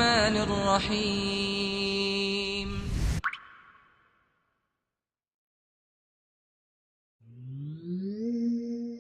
الرحمن الرحيم.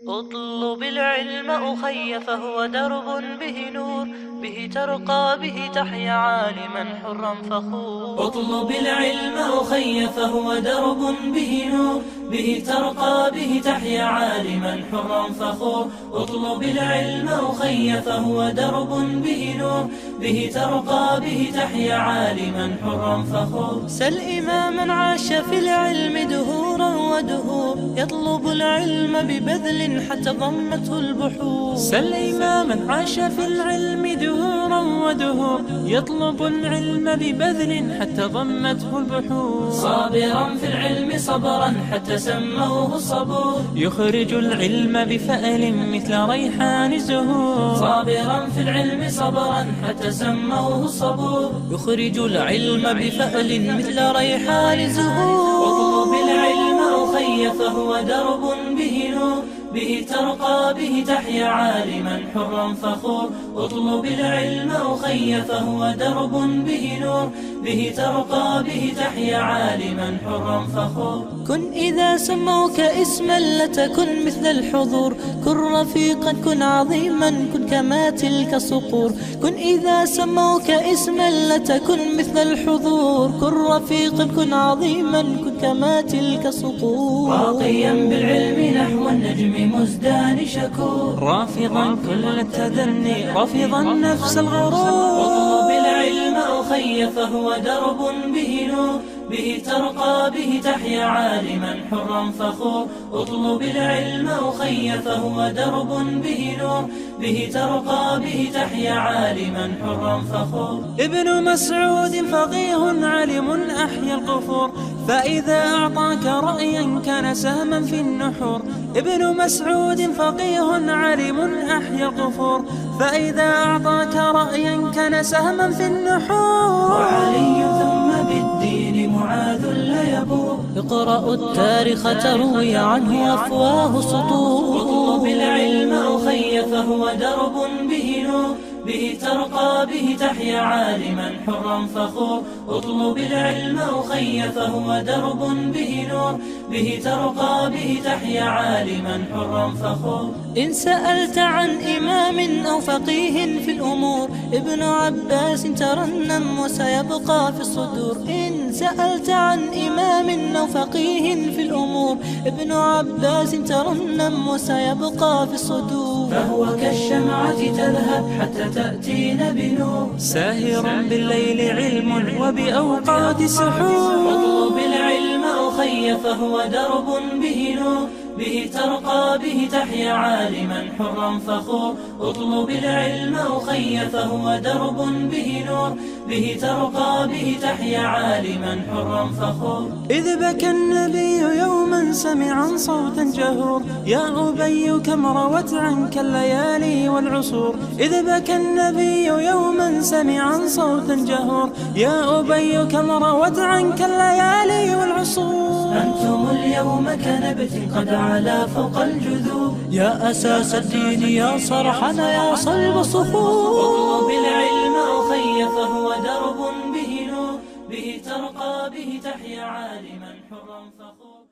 اطلب العلم أخي فهو درب به نور، به ترقى به تحيا عالما حرا فخور. اطلب العلم أخي فهو درب به نور، به ترقى به تحيا عالما حرا فخور. اطلب العلم أخي فهو درب به نور، به ترقى به تحيا عالما حرا فخور. سل إماما عاش في العلم دهورا ودهور، يطلب العلم ببذل حتى ضمته البحور. سل إماما عاش في العلم دهورا ودهور، يطلب العلم ببذل حتى ضمته البحور. صابرا في العلم صبرا حتى سموه الصبور، يخرج العلم بفأل مثل ريحان الزهور. صابرا في العلم صبرا حتى سموه الصبور، يخرج العلم بفأل مثل ريحان الزهور. اطلب العلم أخي فهو درب به نور، به ترقى به تحيا عالما حرا فخور. اطلب العلم أخي فهو درب به نور، به ترقى به تحيا عالما حرا فخور. كن إذا سموك اسما لتكن مثل الحضور، كن رفيقا كن عظيما كن كما تلك الصقور. كن إذا سموك اسما لتكن مثل الحضور، كن رفيقا كن عظيما كن كما تلك الصقور. راقيا بالعلم نحو النجم مزدان شكور، رافضا كل التدني رافضا نفس الغرور. اطلب العلم أخي فهو درب به نور، به ترقى به تحيا عالما حرا فخور. اطلب العلم أخي فهو درب به نور، به ترقى به تحيا عالما حرا فخور. ابن مسعود فقيه علم أحيا القفور، فإذا أعطاك رأيا كان سهما في النحور. ابن مسعود فقيه علم أحيا القفور، فإذا أعطاك رأيا كان سهما في النحور. وعلي ثم بالدين معاذ لا يبور، اقرأوا التاريخ تروي عنه أفواه سطور. اطلب العلم أخي فهو درب به نور، به ترقى به تحيا عالما حرا فخور. اطلب العلم أخي فهو درب به نور، به ترقى به تحيا عالما حرا فخور. إن سألت عن إمام أو فقيه في الأمور، ابن عباس ترنم وسيبقى في الصدور. إن سألت عن إمام أو فقيه في الأمور، ابن عباس ترنم وسيبقى في الصدور. فهو كالشمعة تذهب حتى تأتينا بنور، ساهر بالليل علم وبأوقات سحور. اطلب العلم أخي فهو درب به نور، به ترقى به تحيا عالما حرا فخور. اطلب العلم أخي فهو درب به نور، به ترقى به تحيا عالما حرا فخور. إذ بكى النبي يوما سمعا صوتا جهور، يا أبي كم روت عنك الليالي والعصور. إذ بكى النبي يوما سمعا صوتا جهور، يا أبي كم روت عنك الليالي والعصور. أنتم اليوم كنبت قد علا فوق الجذور، يا أساس الدين يا صرحنا يا صلب الصخور. اطلب العلم أخي فهو درب به نور، به ترقى به تحيا عالما حرا فخور.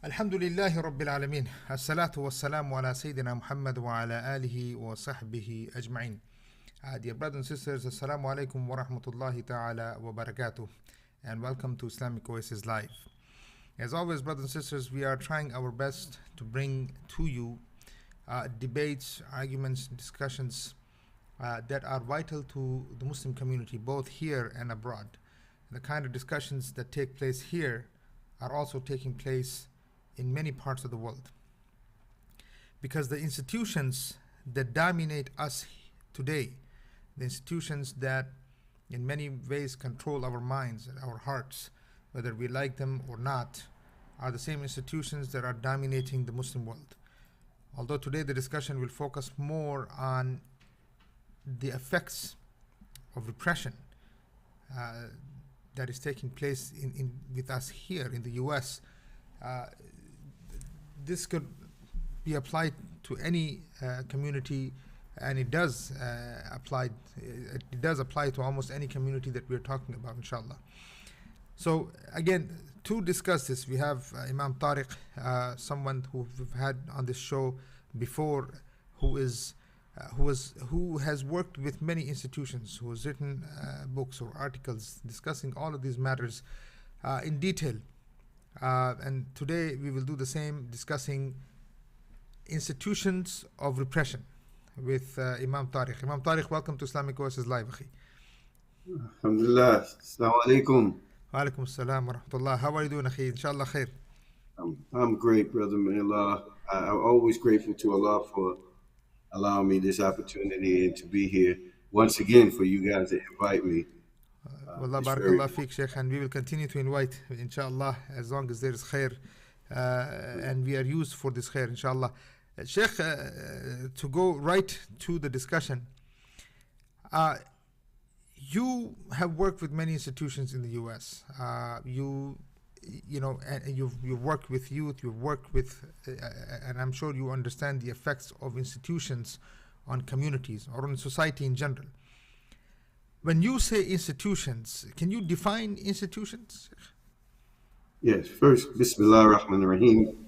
الحمد لله رب العالمين، الصلاة والسلام على سيدنا محمد وعلى آله وصحبه أجمعين. Dear brothers and sisters, Assalamu alaikum wa rahmatullahi ta'ala wa barakatuh, and welcome to Islamic Oasis Live. As always, brothers and sisters, we are trying our best to bring to you debates, arguments, discussions that are vital to the Muslim community, both here and abroad. The kind of discussions that take place here are also taking place in many parts of the world. Because the institutions that dominate us today, the institutions that in many ways control our minds and our hearts, whether we like them or not, are the same institutions that are dominating the Muslim world. Although today the discussion will focus more on the effects of repression that is taking place with us here in the US, this could be applied to any community and it does apply to almost any community that we're talking about, inshallah. So again, to discuss this, we have Imam Tariq, someone who we've had on this show before, who has worked with many institutions, who has written books or articles discussing all of these matters in detail. And today we will do the same, discussing institutions of repression with Imam Tariq. Imam Tariq, welcome to Islamic Oasis Live, akhi. Alhamdulillah. Assalamu alaikum. Wa alaikum assalam wa rahmatullah. How are you doing, akhi? Inshallah khair. I'm great, brother. May Allah. I'm always grateful to Allah for allowing me this opportunity and to be here once again for you guys to invite me. Wallah barakallah feek, Sheikh, and we will continue to invite, inshallah, as long as there is khair, and we are used for this khair, inshallah. Sheikh, to go right to the discussion, you have worked with many institutions in the U.S. You know, and you've worked with youth, you've worked with, and I'm sure you understand the effects of institutions on communities or on society in general. When you say institutions, can you define institutions? Yes, first, Bismillah ar-Rahman ar-Rahim.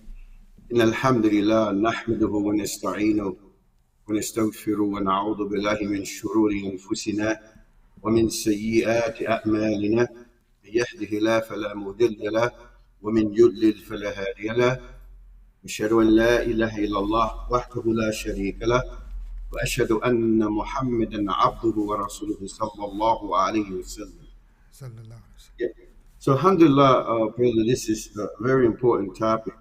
إن الحمد لله نحمده ونستعينه ونستغفره ونعوذ بالله من شرور أنفسنا ومن سيئات أعمالنا من يهده الله فلا مضل له ومن يضلل فلا هادي له أشهد أن لا إله إلا الله وحده لا شريك له وأشهد أن محمدا عبده ورسوله صلى الله عليه وسلم. So alhamdulillah, brother, this is a very important topic.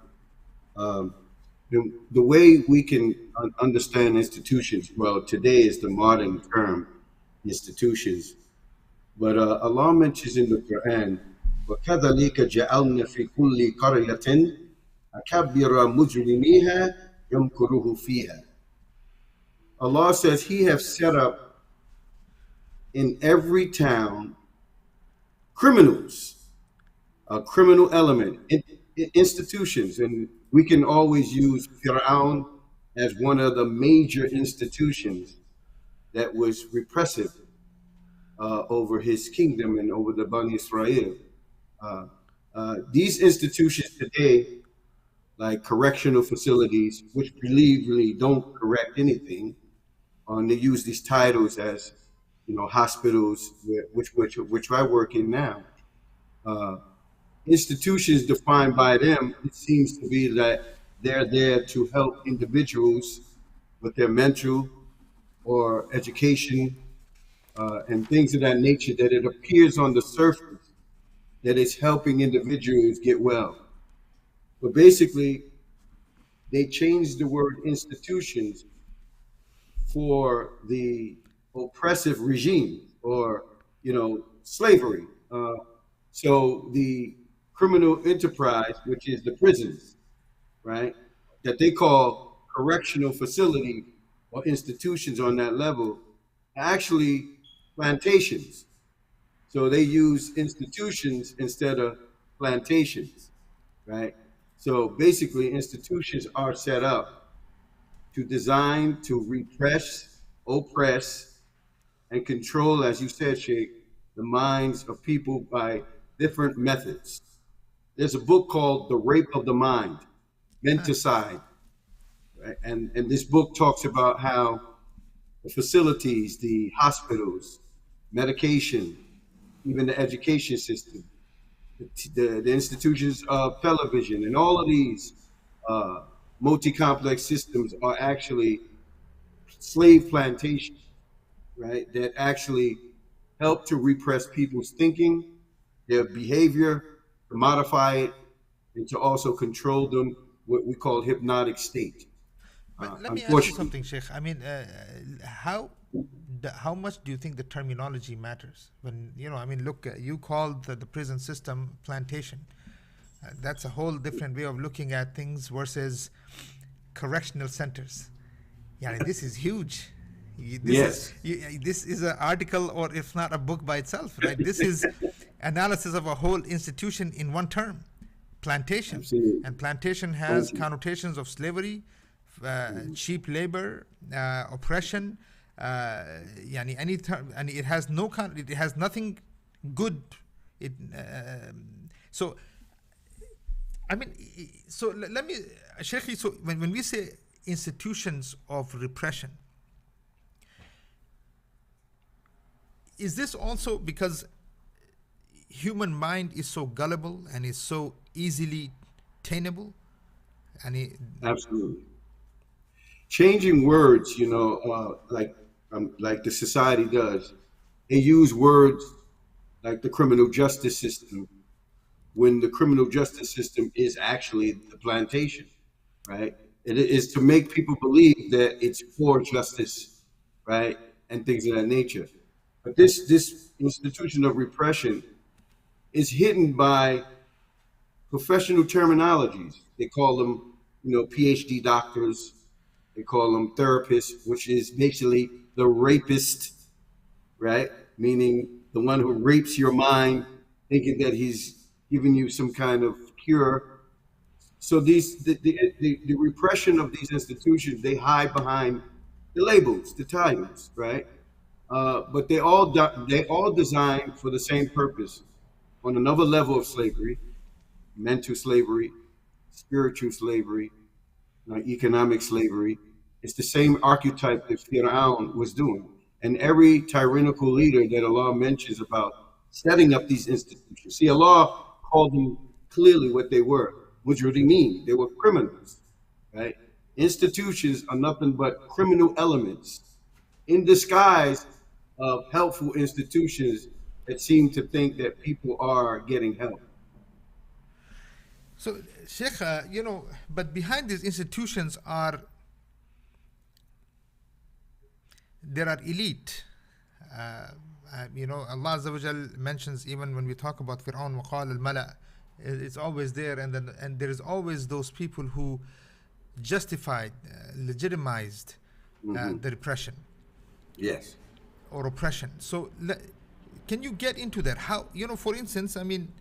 The way we can understand institutions, well, today is the modern term, institutions. But Allah mentions in the Quran, وَكَذَلِكَ جَعَلْنَا فِي كُلِّ قَرْيَةٍ أَكَبِّرَ مُجْرِمِيهَا يَمْكُرُهُ فِيهَا. Allah says He has set up in every town criminals, a criminal element, institutions, and we can always use Fir'aun as one of the major institutions that was repressive over his kingdom and over the Bani Israel. These institutions today, like correctional facilities, which really don't correct anything, they use these titles as, you know, hospitals, which I work in now. Institutions defined by them, it seems to be that they're there to help individuals with their mental or education and things of that nature, that it appears on the surface that it's helping individuals get well. But basically, they changed the word institutions for the oppressive regime, or, you know, slavery. So the criminal enterprise, which is the prisons, right, that they call correctional facility or institutions on that level, are actually plantations. So they use institutions instead of plantations, right? So basically, institutions are set up to design to repress, oppress, and control, as you said, Sheikh, the minds of people by different methods. There's a book called The Rape of the Mind, Menticide, right? And this book talks about how the facilities, the hospitals, medication, even the education system, the institutions of television, and all of these multi-complex systems are actually slave plantations, right? That actually help to repress people's thinking, their behavior, to modify it, and to also control them, what we call hypnotic state. But let me ask you something, Sheikh. I mean, how much do you think the terminology matters? When, you know, I mean, look, you called the prison system plantation. That's a whole different way of looking at things versus correctional centers. Yeah, this is huge. This is an article, or if not a book by itself, right? This is analysis of a whole institution in one term, plantation. Absolutely. And plantation has connotations of slavery, cheap labor, oppression, يعني any term, and it has it has nothing good. So I mean, so let me, Sheikh, so when we say institutions of repression, is this also because human mind is so gullible and is so easily tainable? Absolutely. Changing words, like the society does. They use words like the criminal justice system when the criminal justice system is actually the plantation, right? It is to make people believe that it's for justice, right, and things of that nature. But this institution of repression is hidden by professional terminologies. They call them, PhD doctors. They call them therapists, which is basically the rapist, right? Meaning the one who rapes your mind, thinking that he's giving you some kind of cure. So the repression of these institutions, they hide behind the labels, the titles, right? But they all designed for the same purpose. On another level of slavery, mental slavery, spiritual slavery, economic slavery. It's the same archetype that Fir'aun was doing. And every tyrannical leader that Allah mentions about setting up these institutions. See, Allah called them clearly what they were. Mujrimin, they were criminals, right? Institutions are nothing but criminal elements in disguise of helpful institutions that seem to think that people are getting help. So, Sheikh, but behind these institutions there are elite. Allah Azza wa Jal mentions, even when we talk about Fir'aun, وَقَالَ الْمَلَأ, it's always there, and there is always those people who justified, legitimized the repression. Yes. Or oppression. So, can you get into that? How, for instance, I mean,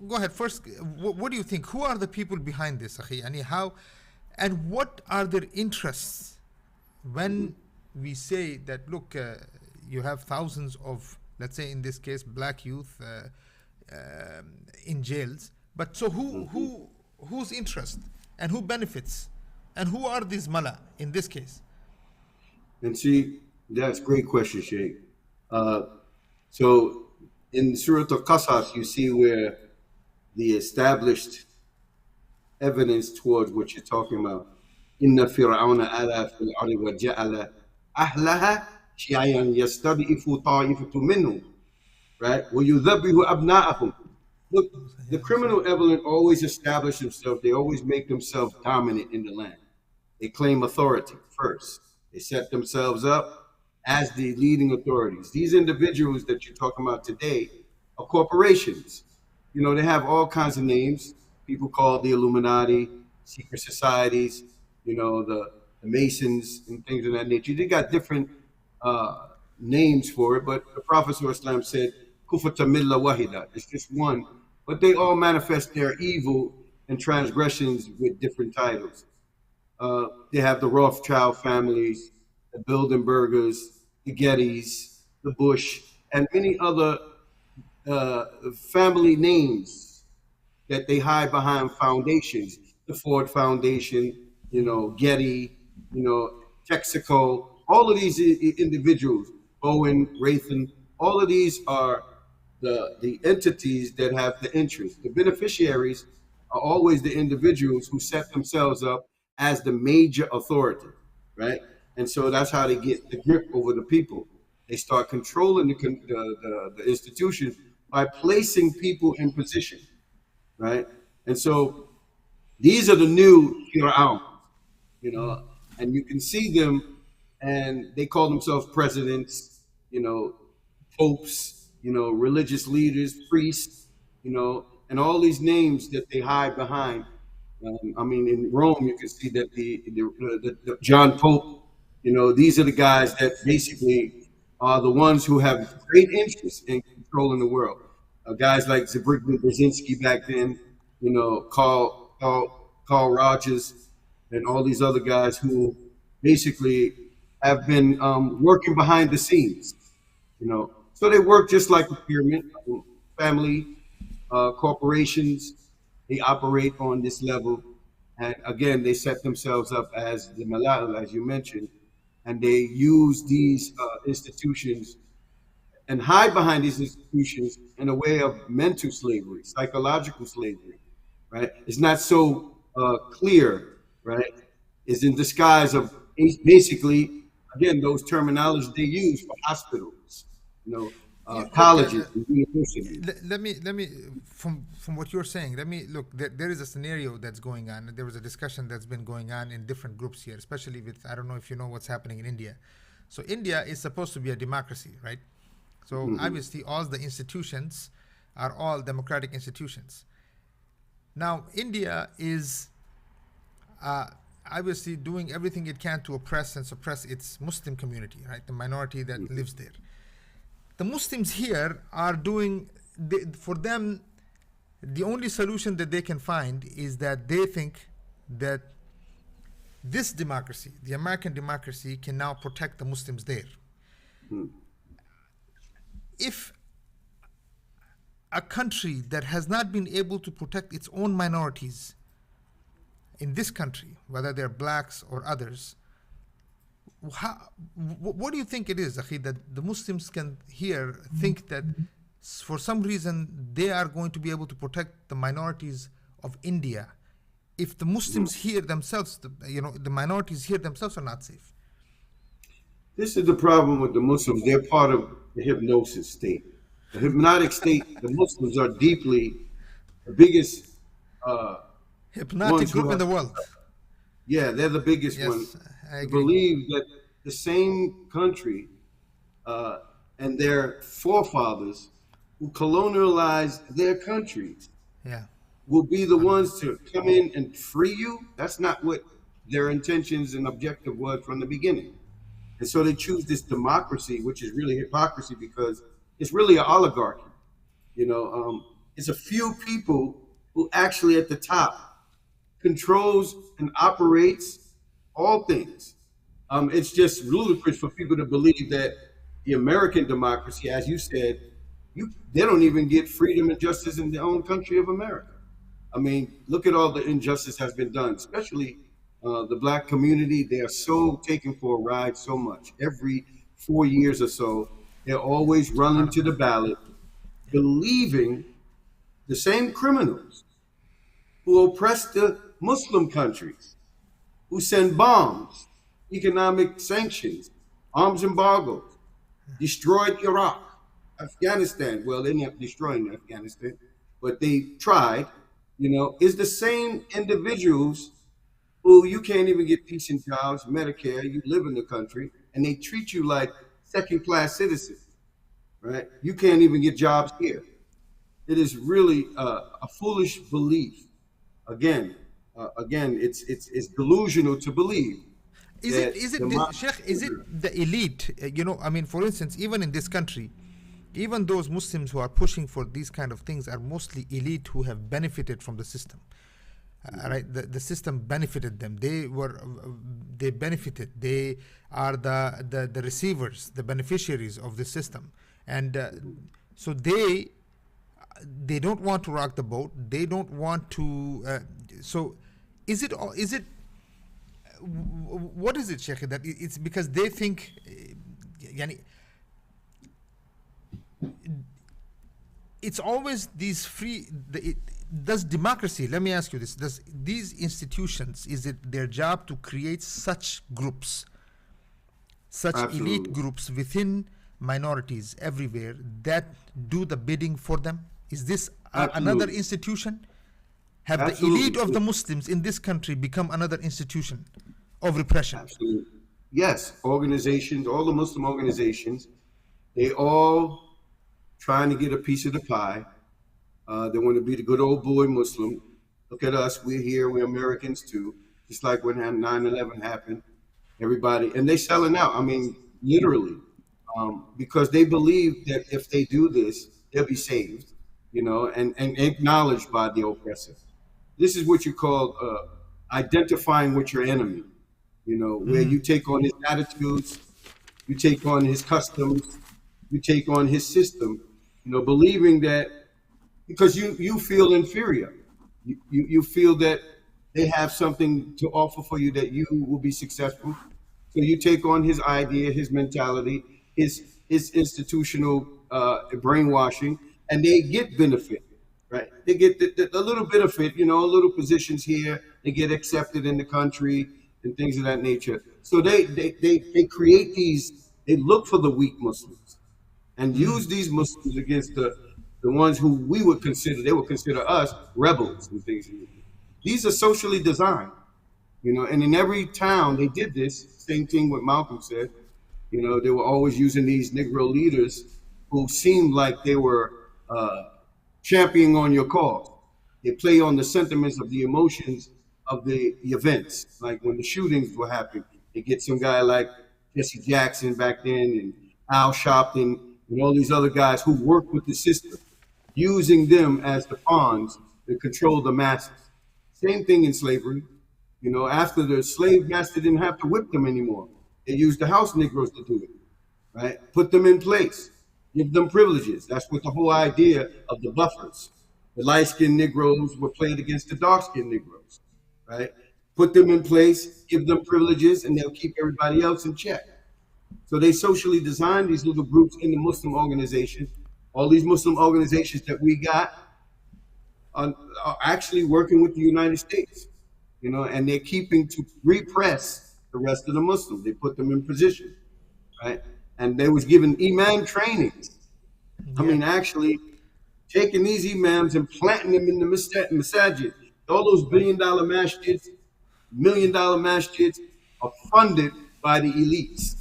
go ahead first. What do you think? Who are the people behind this, Akhi? And what are their interests when we say that, look, you have thousands of, let's say in this case, black youth in jails, but so whose interest and who benefits and who are these mala in this case? And see, that's a great question, Sheikh. So in Surah Al-Qasas, you see where the established evidence towards what you're talking about. Inna fir'auna ala fil ardi wa ja'ala ahlaha shi'ayan yastad'ifu ta'ifatu minhum, right? Wa yudhabbihu abna'ahum. Look, the criminal element always establish themselves. They always make themselves dominant in the land. They claim authority first. They set themselves up as the leading authorities. These individuals that you're talking about today are corporations. They have all kinds of names. People call the Illuminati, secret societies, the Masons and things of that nature. They got different names for it, but the Prophet ﷺ said, Kufata milla wahida. It's just one. But they all manifest their evil and transgressions with different titles. They have the Rothschild families, the Bilderbergers, the Gettys, the Bush, and many other family names that they hide behind foundations. The Ford Foundation, Getty, Texaco, all of these individuals, Owen, Raytheon, all of these are the entities that have the interest. The beneficiaries are always the individuals who set themselves up as the major authority, right? And so that's how they get the grip over the people. They start controlling the institution by placing people in position, right? And so these are the new Fir'aun, and you can see them, and they call themselves presidents, popes, religious leaders, priests, and all these names that they hide behind. In Rome, you can see that the John Pope, these are the guys that basically are the ones who have great interest in controlling the world. Guys like Zbigniew Brzezinski back then, Carl Rogers, and all these other guys who basically have been working behind the scenes, you know. So they work just like a pyramid, family, corporations. They operate on this level, and again, they set themselves up as the malal, as you mentioned, and they use these institutions and hide behind these institutions in a way of mental slavery, psychological slavery, right? It's not so clear, right? It's in disguise of basically, again, those terminologies they use for hospitals, you know, Look, colleges and universities. let me from what you're saying, let me look. There is a scenario that's going on. There was a discussion that's been going on in different groups here, especially with, I don't know if you know what's happening in India. So India is supposed to be a democracy, right? So obviously all the institutions are all democratic institutions. Now India is obviously doing everything it can to oppress and suppress its Muslim community, right? The minority that lives there. The Muslims here are doing, for them, the only solution that they can find is that they think that this democracy, the American democracy, can now protect the Muslims there. If a country that has not been able to protect its own minorities in this country, whether they're blacks or others, what do you think it is, Akhi, that the Muslims can here think that for some reason they are going to be able to protect the minorities of India if the Muslims here themselves, the minorities here themselves are not safe? This is the problem with the Muslims. They're part of the hypnosis state. The hypnotic state, the Muslims are deeply the biggest hypnotic group in the world. Yeah, they're the biggest one. I believe that the same country and their forefathers who colonialized their countries will be the ones to come in and free you. That's not what their intentions and objective was from the beginning. And so they choose this democracy, which is really hypocrisy because it's really an oligarchy. It's a few people who actually at the top controls and operates all things. It's just ludicrous for people to believe that the American democracy, as you said, they don't even get freedom and justice in their own country of America. I mean, look at all the injustice has been done, especially the black community. They are so taken for a ride so much. Every 4 years or so, they're always running to the ballot, believing the same criminals who oppress the Muslim countries, who send bombs, economic sanctions, arms embargoes, destroyed Iraq, Afghanistan. Well, they didn't destroy Afghanistan, but they tried, is the same individuals who you can't even get decent jobs, Medicare, you live in the country, and they treat you like second-class citizens, right? You can't even get jobs here. It is really a foolish belief. Again, it's delusional to believe. Sheikh, is it the elite? For instance, even in this country, even those Muslims who are pushing for these kind of things are mostly elite who have benefited from the system. Right, the system benefited them. They benefited. They are the receivers, the beneficiaries of the system, and so they don't want to rock the boat. They don't want to. So, is it? What is it, Sheikh? That it's because they think, it's always these free. Does democracy, let me ask you this, does these institutions, is it their job to create such groups, such Absolutely. Elite groups within minorities everywhere that do the bidding for them? Is this another institution? Have Absolutely. The elite of the Muslims in this country become another institution of repression? Absolutely. Yes, organizations, all the Muslim organizations, they all trying to get a piece of the pie. They want to be the good old boy Muslim. Look at us. We're here. We're Americans too. Just like when 9/11 happened, everybody, and they selling out. I mean, literally, because they believe that if they do this, they'll be saved, and acknowledged by the oppressor. This is what you call identifying with your enemy, where you take on his attitudes, you take on his customs, you take on his system, believing that because you feel inferior. You feel that they have something to offer for you that you will be successful. So you take on his idea, his mentality, his institutional brainwashing, and they get benefit, right? They get a little benefit, little positions here. They get accepted in the country and things of that nature. So they create these. They look for the weak Muslims and use these Muslims against the ones who they would consider us rebels and things. These are socially designed, and in every town they did this. Same thing what Malcolm said. They were always using these Negro leaders who seemed like they were championing on your cause. They play on the sentiments of the emotions of the events. Like when the shootings were happening, they get some guy like Jesse Jackson back then and Al Sharpton and all these other guys who worked with the system, using them as the pawns to control the masses. Same thing in slavery. After the slave master didn't have to whip them anymore, they used the house Negroes to do it, right? Put them in place, give them privileges. That's what the whole idea of the buffers. The light-skinned Negroes were played against the dark-skinned Negroes, right? Put them in place, give them privileges, and they'll keep everybody else in check. So they socially designed these little groups in the Muslim organization. All these Muslim organizations that we got are actually working with the United States, and they're keeping to repress the rest of the Muslims. They put them in position, right? And they was given imam trainings. I mean, actually taking these imams and planting them in the Masajid. All those billion-dollar masjids, million-dollar masjids are funded by the elites,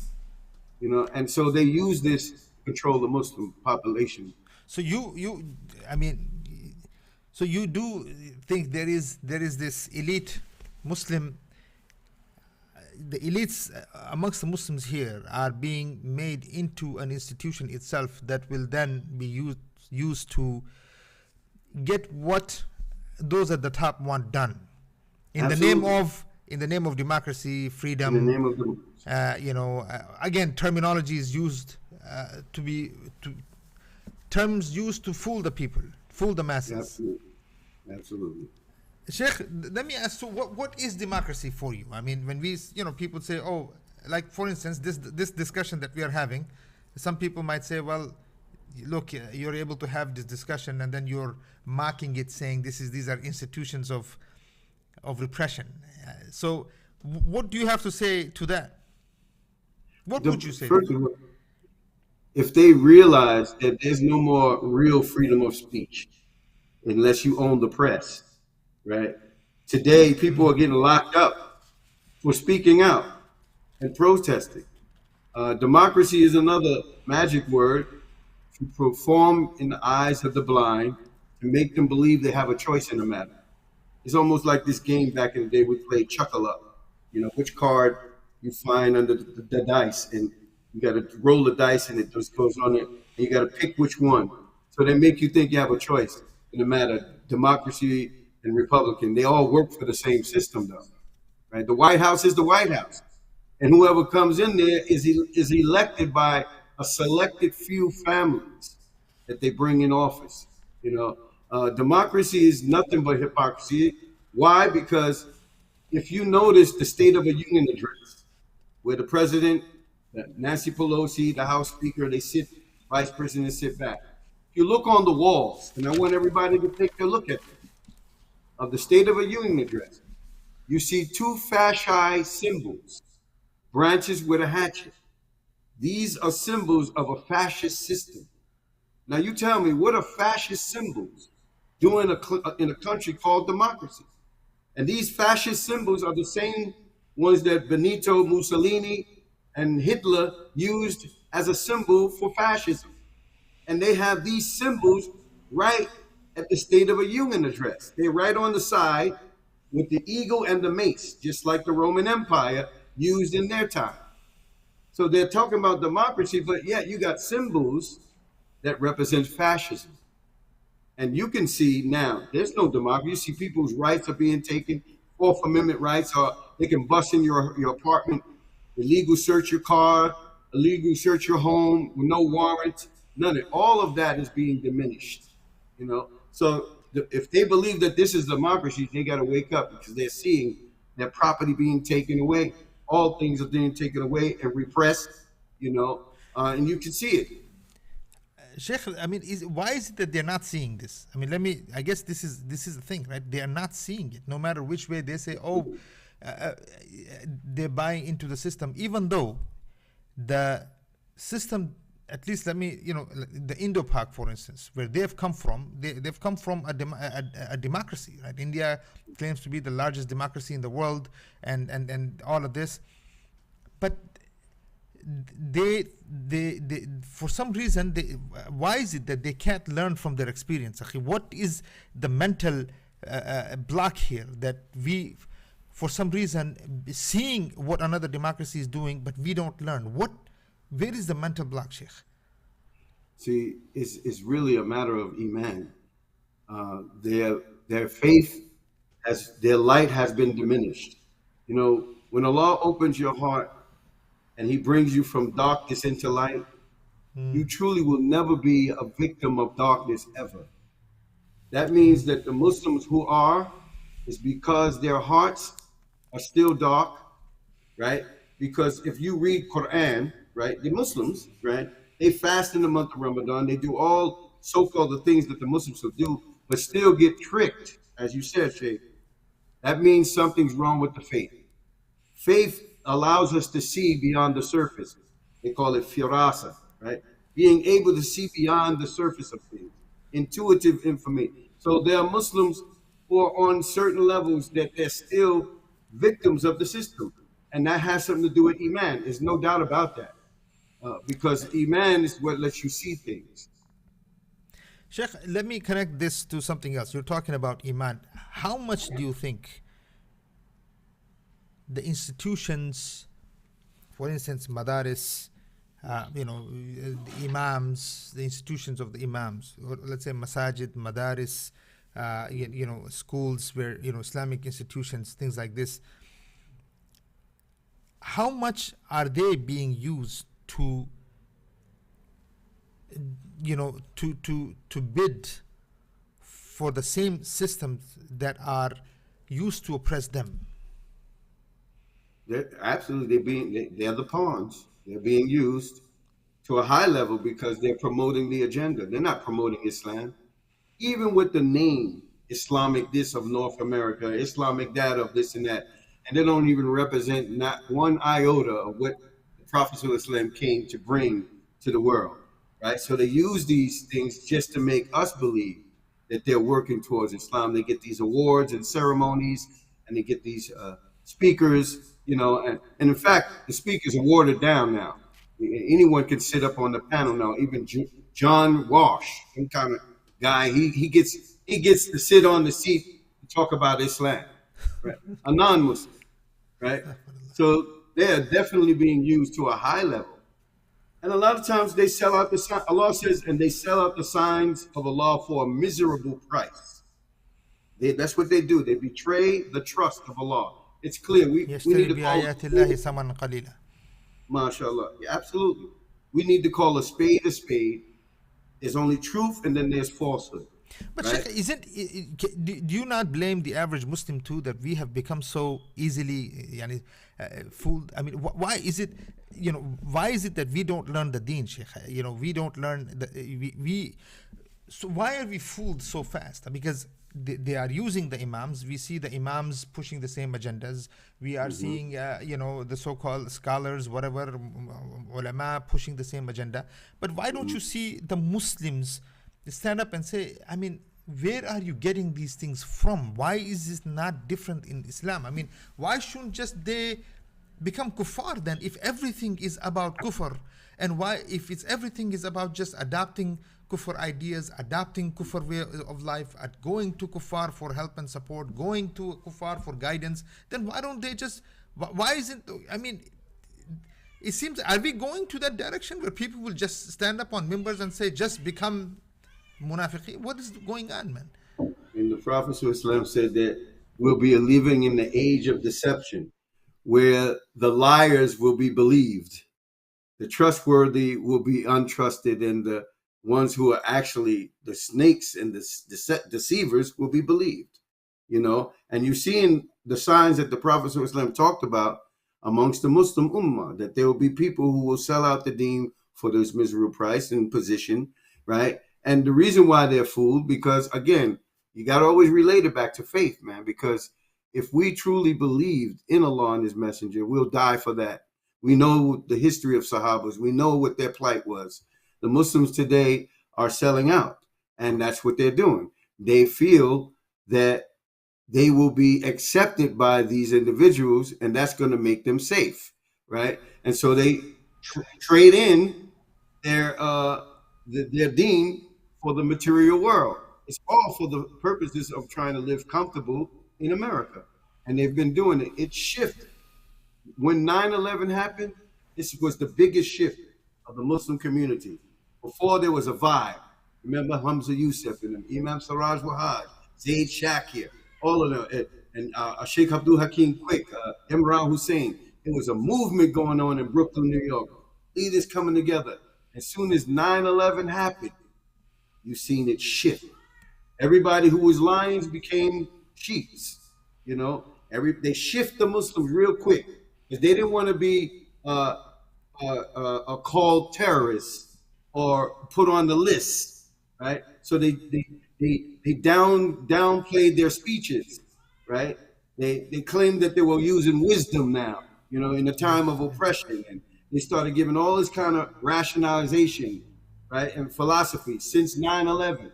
and so they use this to control the Muslim population. So so you do think there is this elite Muslim, the elites amongst the Muslims here are being made into an institution itself that will then be used to get what those at the top want done in Absolutely. the name of democracy, freedom. In the name of the Again, terminology is used terms used to fool the people, fool the masses. Absolutely. Sheikh, let me ask you, what is democracy for you? I mean, when people say, oh, like for instance, this discussion that we are having, some people might say, well, look, you're able to have this discussion, and then you're mocking it, saying these are institutions of repression. So, what do you have to say to that? What would you say? First of all, if they realize that there's no more real freedom of speech unless you own the press, right? Today, people are getting locked up for speaking out and protesting. Democracy is another magic word to perform in the eyes of the blind, to make them believe they have a choice in the matter. It's almost like this game back in the day we played Chuckle Up. Which card you find under the dice, and you got to roll the dice, and it just goes on it, and you got to pick which one. So they make you think you have a choice in the matter. Democracy and Republican, they all work for the same system, though, right? The White House is the White House, and whoever comes in there is elected by a selected few families that they bring in office. Democracy is nothing but hypocrisy. Why? Because if you notice the State of a Union address, where the president, Nancy Pelosi, the House Speaker, they sit, Vice President sit back. If you look on the walls, and I want everybody to take a look at them, of the State of a Union address, you see two fasci symbols, branches with a hatchet. These are symbols of a fascist system. Now you tell me, what are fascist symbols doing in a country called democracy? And these fascist symbols are the same ones that Benito Mussolini and Hitler used as a symbol for fascism. And they have these symbols right at the State of a Union address. They're right on the side with the eagle and the mace, just like the Roman Empire used in their time. So they're talking about democracy, but yet you got symbols that represent fascism. And you can see now, there's no democracy. You see people's rights are being taken Fourth Amendment rights, or they can bust in your apartment, illegal search your car, illegal search your home with no warrant. None of all of that is being diminished. You know, so if they believe that this is democracy, they got to wake up because they're seeing their property being taken away. All things are being taken away and repressed. You know, and you can see it. Sheikh, I mean, why is it that they're not seeing this? I mean, I guess this is the thing, right? They are not seeing it. No matter which way they say, they're buying into the system, even though the system, at least the Indo-Pak, for instance, where they've come from, they've come from a democracy, right? India claims to be the largest democracy in the world, and all of this, but they for some reason, why is it that they can't learn from their experience? What is the mental block here that we, for some reason, seeing what another democracy is doing, but we don't learn? Where is the mental block, Sheikh? See, it's really a matter of iman. Their faith their light has been diminished. You know, when Allah opens your heart and He brings you from darkness into light, you truly will never be a victim of darkness ever. That means that the Muslims who are, is because their hearts are still dark, right? Because if you read Quran, right, the Muslims, right, they fast in the month of Ramadan, they do all so-called the things that the Muslims will do, but still get tricked, as you said, Sheikh. That means something's wrong with the faith. Faith allows us to see beyond the surface. They call it firasa, right? Being able to see beyond the surface of things, intuitive information. So there are Muslims who are on certain levels that they're still victims of the system. And that has something to do with iman. There's no doubt about that. Because iman is what lets you see things. Sheikh, let me connect this to something else. You're talking about iman. How much do you think the institutions, for instance, madaris, the imams, the institutions of the imams, or let's say masajid, madaris, schools where, Islamic institutions, things like this, how much are they being used to bid for the same systems that are used to oppress them? They're the pawns. They're being used to a high level because they're promoting the agenda. They're not promoting Islam. Even with the name Islamic this of North America, Islamic that of this and that, and they don't even represent not one iota of what the Prophet ﷺ came to bring to the world, right? So they use these things just to make us believe that they're working towards Islam. They get these awards and ceremonies, and they get these speakers, and in fact, the speakers are watered down now. Anyone can sit up on the panel now. Even John Walsh, some kind of guy, he gets to sit on the seat and talk about Islam, right? A non-Muslim, right? So they are definitely being used to a high level. And a lot of times they sell out the sign. Allah says, and they sell out the signs of Allah for a miserable price. That's what they do. They betray the trust of Allah. It's clear. We need to call MashaAllah. Yeah, absolutely. We need to call a spade a spade. There's only truth and then there's falsehood. But right? Sheikh, do you not blame the average Muslim too that we have become so easily fooled? I mean, why is it that we don't learn the deen, Sheikh? We don't learn so why are we fooled so fast? Because they are using the imams. We see the imams pushing the same agendas. We are seeing, the so-called scholars, whatever, ulama, pushing the same agenda. But why don't you see the Muslims stand up and say, I mean, where are you getting these things from? Why is this not different in Islam? I mean, why shouldn't just they become kuffar then if everything is about kufr? And why, if everything is about just adopting kufr ideas, adopting kufr way of life, going to kuffar for help and support, going to kuffar for guidance, then why don't they just, why isn't, I mean, it seems, are we going to that direction where people will just stand up on mimbars and say, just become munafiqeen? What is going on, man? And the Prophet ﷺ said that we'll be living in the age of deception, where the liars will be believed, the trustworthy will be untrusted, and the ones who are actually the snakes and the deceivers will be believed. And you're seeing the signs that the Prophet ﷺ talked about amongst the Muslim Ummah, that there will be people who will sell out the deen for this miserable price and position, right? And the reason why they're fooled, because again, you got to always relate it back to faith, man, because if we truly believed in Allah and His Messenger, we'll die for that. We know the history of Sahabas. We know what their plight was. The Muslims today are selling out, and that's what they're doing. They feel that they will be accepted by these individuals, and that's going to make them safe, right? And so they trade in their deen for the material world. It's all for the purposes of trying to live comfortable in America, and they've been doing it. It shifted. When 9/11 happened, this was the biggest shift of the Muslim community. Before, there was a vibe. Remember Hamza Yusuf and Imam Siraj Wahaj, Zaid Shakir, all of them, and Sheikh Abdul Hakim Quick, Imran Hussein. It was a movement going on in Brooklyn, New York. Leaders coming together. As soon as 9/11 happened, you've seen it shift. Everybody who was lions became sheeps. They shift the Muslims real quick because they didn't want to be called terrorists or put on the list, right? So they downplayed their speeches, right? They claimed that they were using wisdom now, in the time of oppression, and they started giving all this kind of rationalization, right, and philosophy since 9/11,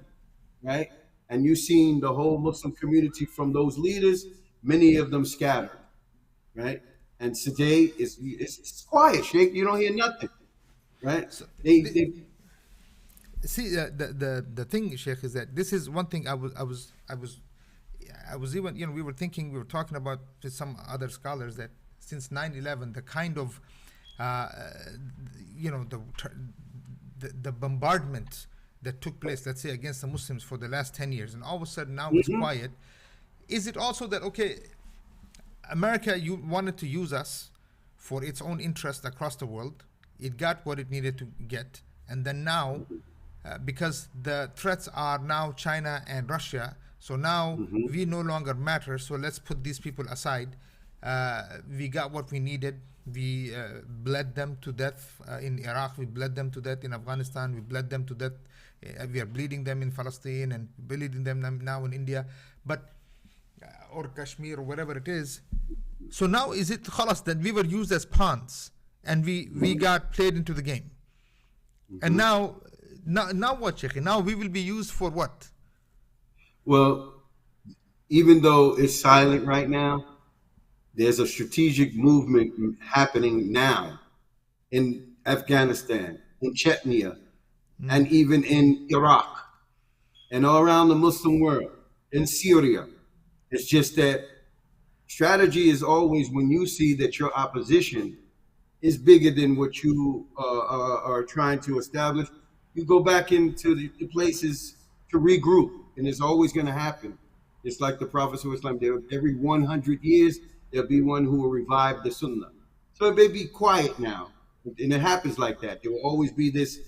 right? And you've seen the whole Muslim community from those leaders, many of them scattered, right? And today it's quiet, Sheikh. You don't hear nothing, right? So They see, the thing, Sheikh, is that this is one thing I was even, we were thinking, we were talking about with some other scholars that since 9/11, the kind of the bombardment that took place, let's say, against the Muslims for the last 10 years, and all of a sudden now it's quiet. Is it also that, okay, America, you wanted to use us for its own interest across the world. It got what it needed to get. And then now, because the threats are now China and Russia, so now we no longer matter, so let's put these people aside. We got what we needed. We bled them to death in Iraq. We bled them to death in Afghanistan. We bled them to death. We are bleeding them in Palestine and bleeding them now in India. But or Kashmir or whatever it is. So now is it khalas that we were used as pawns and we got played into the game? And now what, Sheikh? Now we will be used for what? Well, even though it's silent right now, there's a strategic movement happening now in Afghanistan, in Chechnya, and even in Iraq, and all around the Muslim world, in Syria. It's just that strategy is always when you see that your opposition is bigger than what you are trying to establish, you go back into the places to regroup, and it's always going to happen. It's like the Prophet ﷺ, every 100 years, there'll be one who will revive the Sunnah. So it may be quiet now, and it happens like that. There will always be this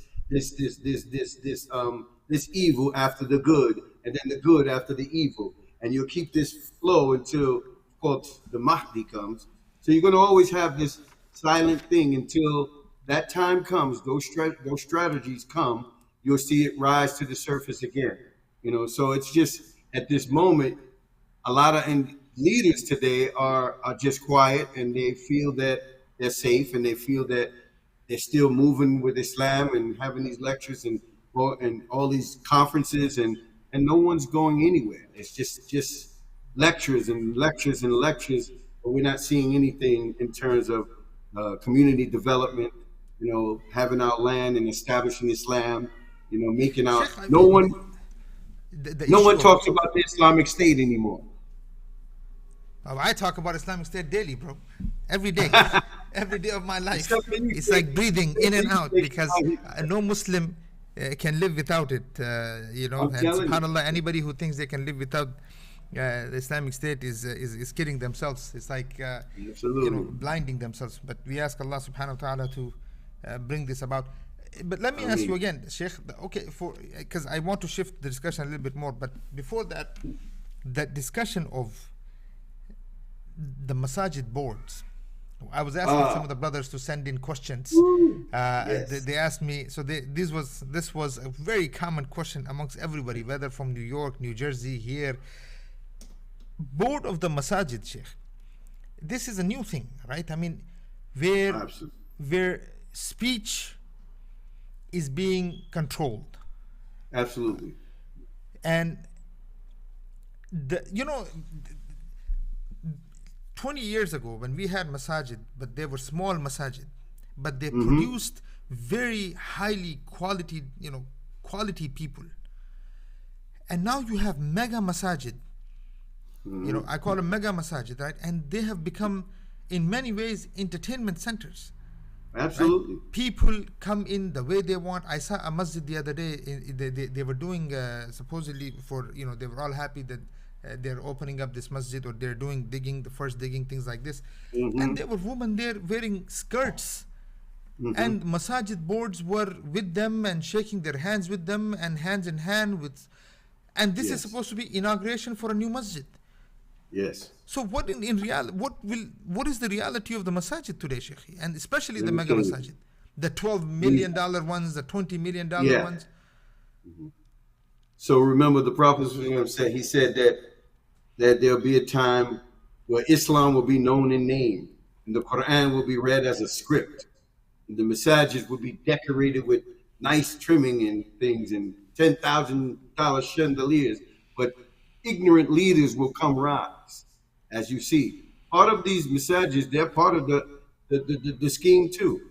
evil after the good, and then the good after the evil. And you'll keep this flow until, of course, the Mahdi comes. So you're going to always have this silent thing until that time comes. Those strategies come. You'll see it rise to the surface again. So it's just at this moment, a lot of leaders today are just quiet, and they feel that they're safe, and they feel that they're still moving with Islam and having these lectures and all these conferences, and no one's going anywhere. It's just lectures and lectures and lectures, but we're not seeing anything in terms of community development, having our land and establishing Islam, making our Sheikh, no one talks issue about the Islamic State anymore. I talk about Islamic State daily, bro. Every day. Every day of my life. It's like breathing in and out, because no Muslim can live without it, and subhanAllah, anybody who thinks they can live without the Islamic State is kidding themselves. It's like Absolutely. blinding themselves. But we ask Allah Subhanahu wa Taala to bring this about. But let me ask you again, Sheikh. Okay, because I want to shift the discussion a little bit more. But before that, that discussion of the Masajid boards. I was asking some of the brothers to send in questions. Yes. They asked me. So this was a very common question amongst everybody, whether from New York, New Jersey, here. Board of the Masajid, Sheikh. This is a new thing, right? I mean, where speech is being controlled. Absolutely. And 20 years ago when we had Masajid, but they were small Masajid, but they produced very highly quality people. And now you have mega Masajid. I call them mega Masajid, right? And they have become, in many ways, entertainment centers. Absolutely. Right? People come in the way they want. I saw a masjid the other day. They were doing supposedly for they were all happy that they're opening up this masjid, or they're doing the first digging, things like this. And there were women there wearing skirts, and masajid boards were with them and shaking their hands with them and hands in hand with. And this is supposed to be inauguration for a new masjid. Yes. So what in reality, what is the reality of the masajid today, Sheikh? And especially the mega masajid, the $12 million ones, the $20 million ones. So remember, the Prophet said, he said that there'll be a time where Islam will be known in name, and the Quran will be read as a script, and the masajid will be decorated with nice trimming and things and $10,000 chandeliers, but ignorant leaders will come rise, as you see. Part of these masajid, they're part of the scheme too.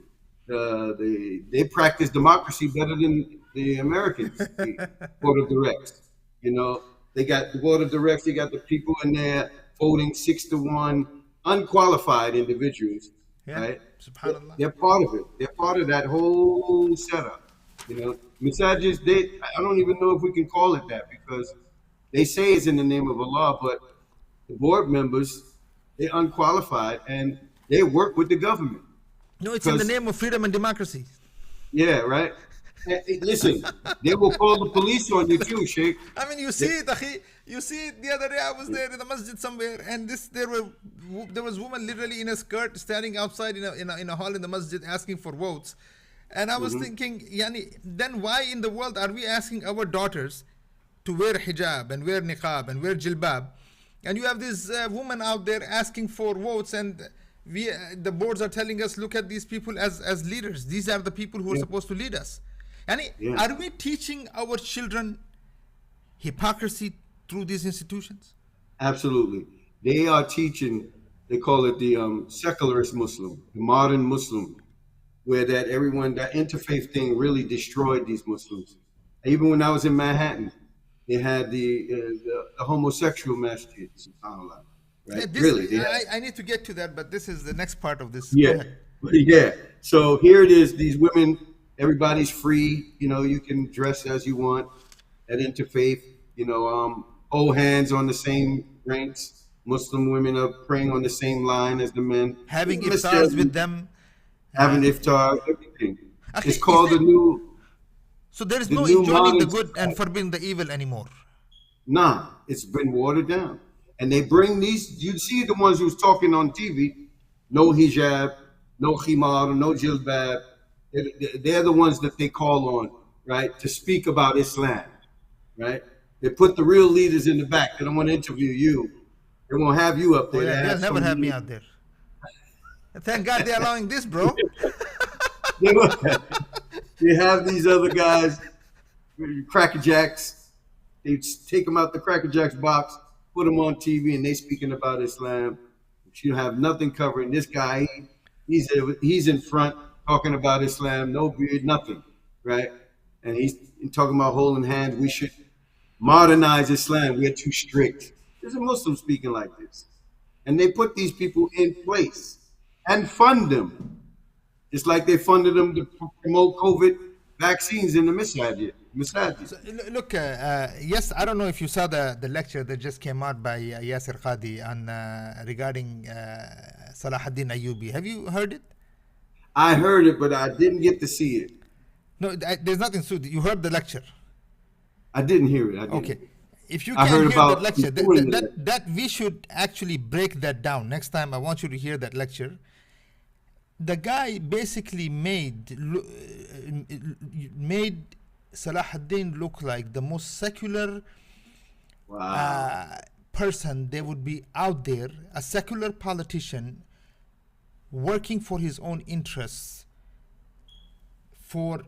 They practice democracy better than the Americans, the board of directors. They got the board of directors, they got the people in there voting 6-1, unqualified individuals, right? Subhanallah. They're part of it. They're part of that whole setup. Masajid, I don't even know if we can call it that, because they say it's in the name of Allah, but the board members, they're unqualified and they work with the government. No, it's in the name of freedom and democracy. Yeah, right. Listen, they will call the police on you too, Sheikh. I mean, you see it, Akhi. You see it the other day. I was there in the masjid somewhere, and there was woman literally in a skirt standing outside in a hall in the masjid asking for votes. And I was thinking, yani, then why in the world are we asking our daughters to wear hijab and wear niqab and wear jilbab, and you have this woman out there asking for votes, and the boards are telling us, look at these people as leaders. These are the people who are supposed to lead us. And are we teaching our children hypocrisy through these institutions? Absolutely. They are teaching, they call it the secularist Muslim, the modern Muslim, where that interfaith thing really destroyed these Muslims. Even when I was in Manhattan, they had the homosexual masjid, subhanAllah. Right? I need to get to that, but this is the next part of this. Yeah. So here it is. These women, everybody's free. You can dress as you want at interfaith. Hold hands on the same ranks. Muslim women are praying on the same line as the men. Having iftars with them. Having iftar, everything. It's called the new. So there is no enjoying the good and forbidding the evil anymore. Nah, it's been watered down. And they bring these, you see the ones who's talking on TV, no hijab, no khimar, no jilbab. They're the ones that they call on, right, to speak about Islam, right? They put the real leaders in the back. They don't want to interview you. They won't have you up there. They'll never have me out there. Thank God they're allowing this, bro. They have these other guys, Cracker Jacks. They take them out the Cracker Jacks box, put them on TV, and they speaking about Islam. You have nothing covering. This guy, he's in front talking about Islam, no beard, nothing, right? And he's talking about holding hands. We should modernize Islam. We're too strict. There's a Muslim speaking like this. And they put these people in place and fund them. Just like they funded them to promote COVID vaccines in the Masajid. Masajid. So, look, yes, I don't know if you saw the lecture that just came out by Yasir Qadi on regarding Salahuddin Ayyubi. Have you heard it? I heard it, but I didn't get to see it. No, there's nothing to it. You heard the lecture. I didn't hear it. I didn't. Okay. If you I can heard hear about that lecture, doing that we should actually break that down. Next time, I want you to hear that lecture. The guy basically made Salahuddin look like the most secular Wow. person there would be out there, a secular politician working for his own interests for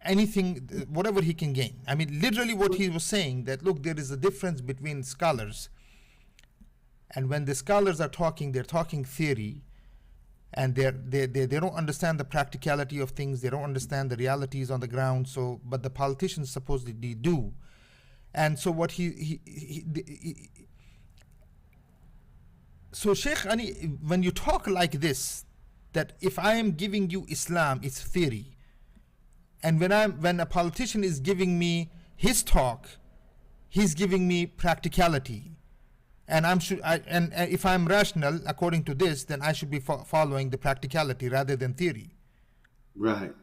anything, whatever he can gain. I mean, literally what he was saying, that look, there is a difference between scholars, and when the scholars are talking, they're talking theory, and they don't understand the practicality of things, they don't understand the realities on the ground. So, but the politicians supposedly do. And so what so Sheikh Ani, when you talk like this, that if I am giving you Islam, it's theory, and when a politician is giving me his talk, he's giving me practicality, and and if I'm rational according to this, then I should be following the practicality rather than theory. Right.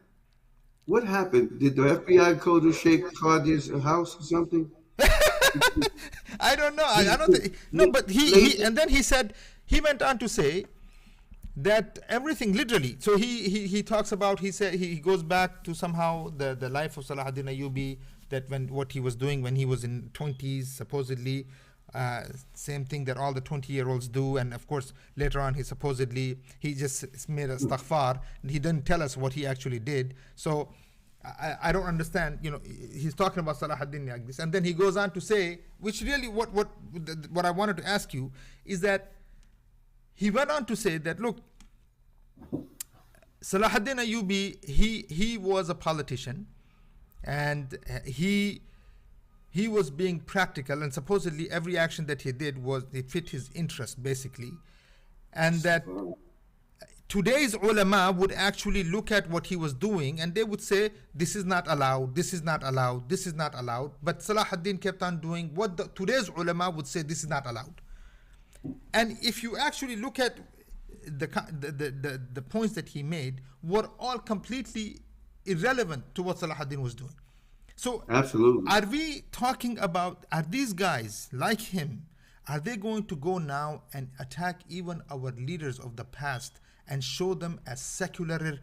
What happened? Did the FBI go to Sheikh Qadi's house or something? I don't know. I don't think. No, but he and then he went on to say that everything literally. So he talks about, he said he goes back to somehow the life of Salahuddin Ayyubi, that what he was doing when he was in 20s, supposedly same thing that all the 20-year-olds do, and of course later on he just made a istighfar, and he didn't tell us what he actually did. So I don't understand, he's talking about Salahuddin like this, and then he goes on to say, which really what I wanted to ask you is that he went on to say that, look, Salahuddin Ayyubi, he was a politician, and he was being practical, and supposedly every action that he did it fit his interest basically, and that today's ulama would actually look at what he was doing and they would say, this is not allowed, this is not allowed, this is not allowed. But Salahuddin kept on doing what today's ulama would say, this is not allowed. And if you actually look at the points that he made, were all completely irrelevant to what Salahuddin was doing. So absolutely, are we talking about, are these guys like him, are they going to go now and attack even our leaders of the past and show them as secular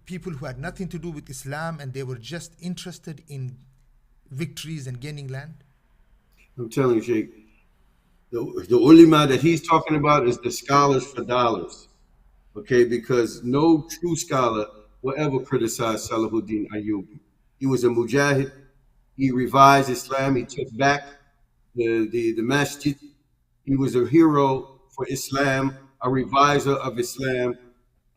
people who had nothing to do with Islam, and they were just interested in victories and gaining land? I'm telling you, Sheikh, the ulama that he's talking about is the scholars for dollars, okay? Because no true scholar will ever criticize Salahuddin Ayyubi. He was a mujahid. He revised Islam. He took back the masjid. He was a hero for Islam, a reviser of Islam.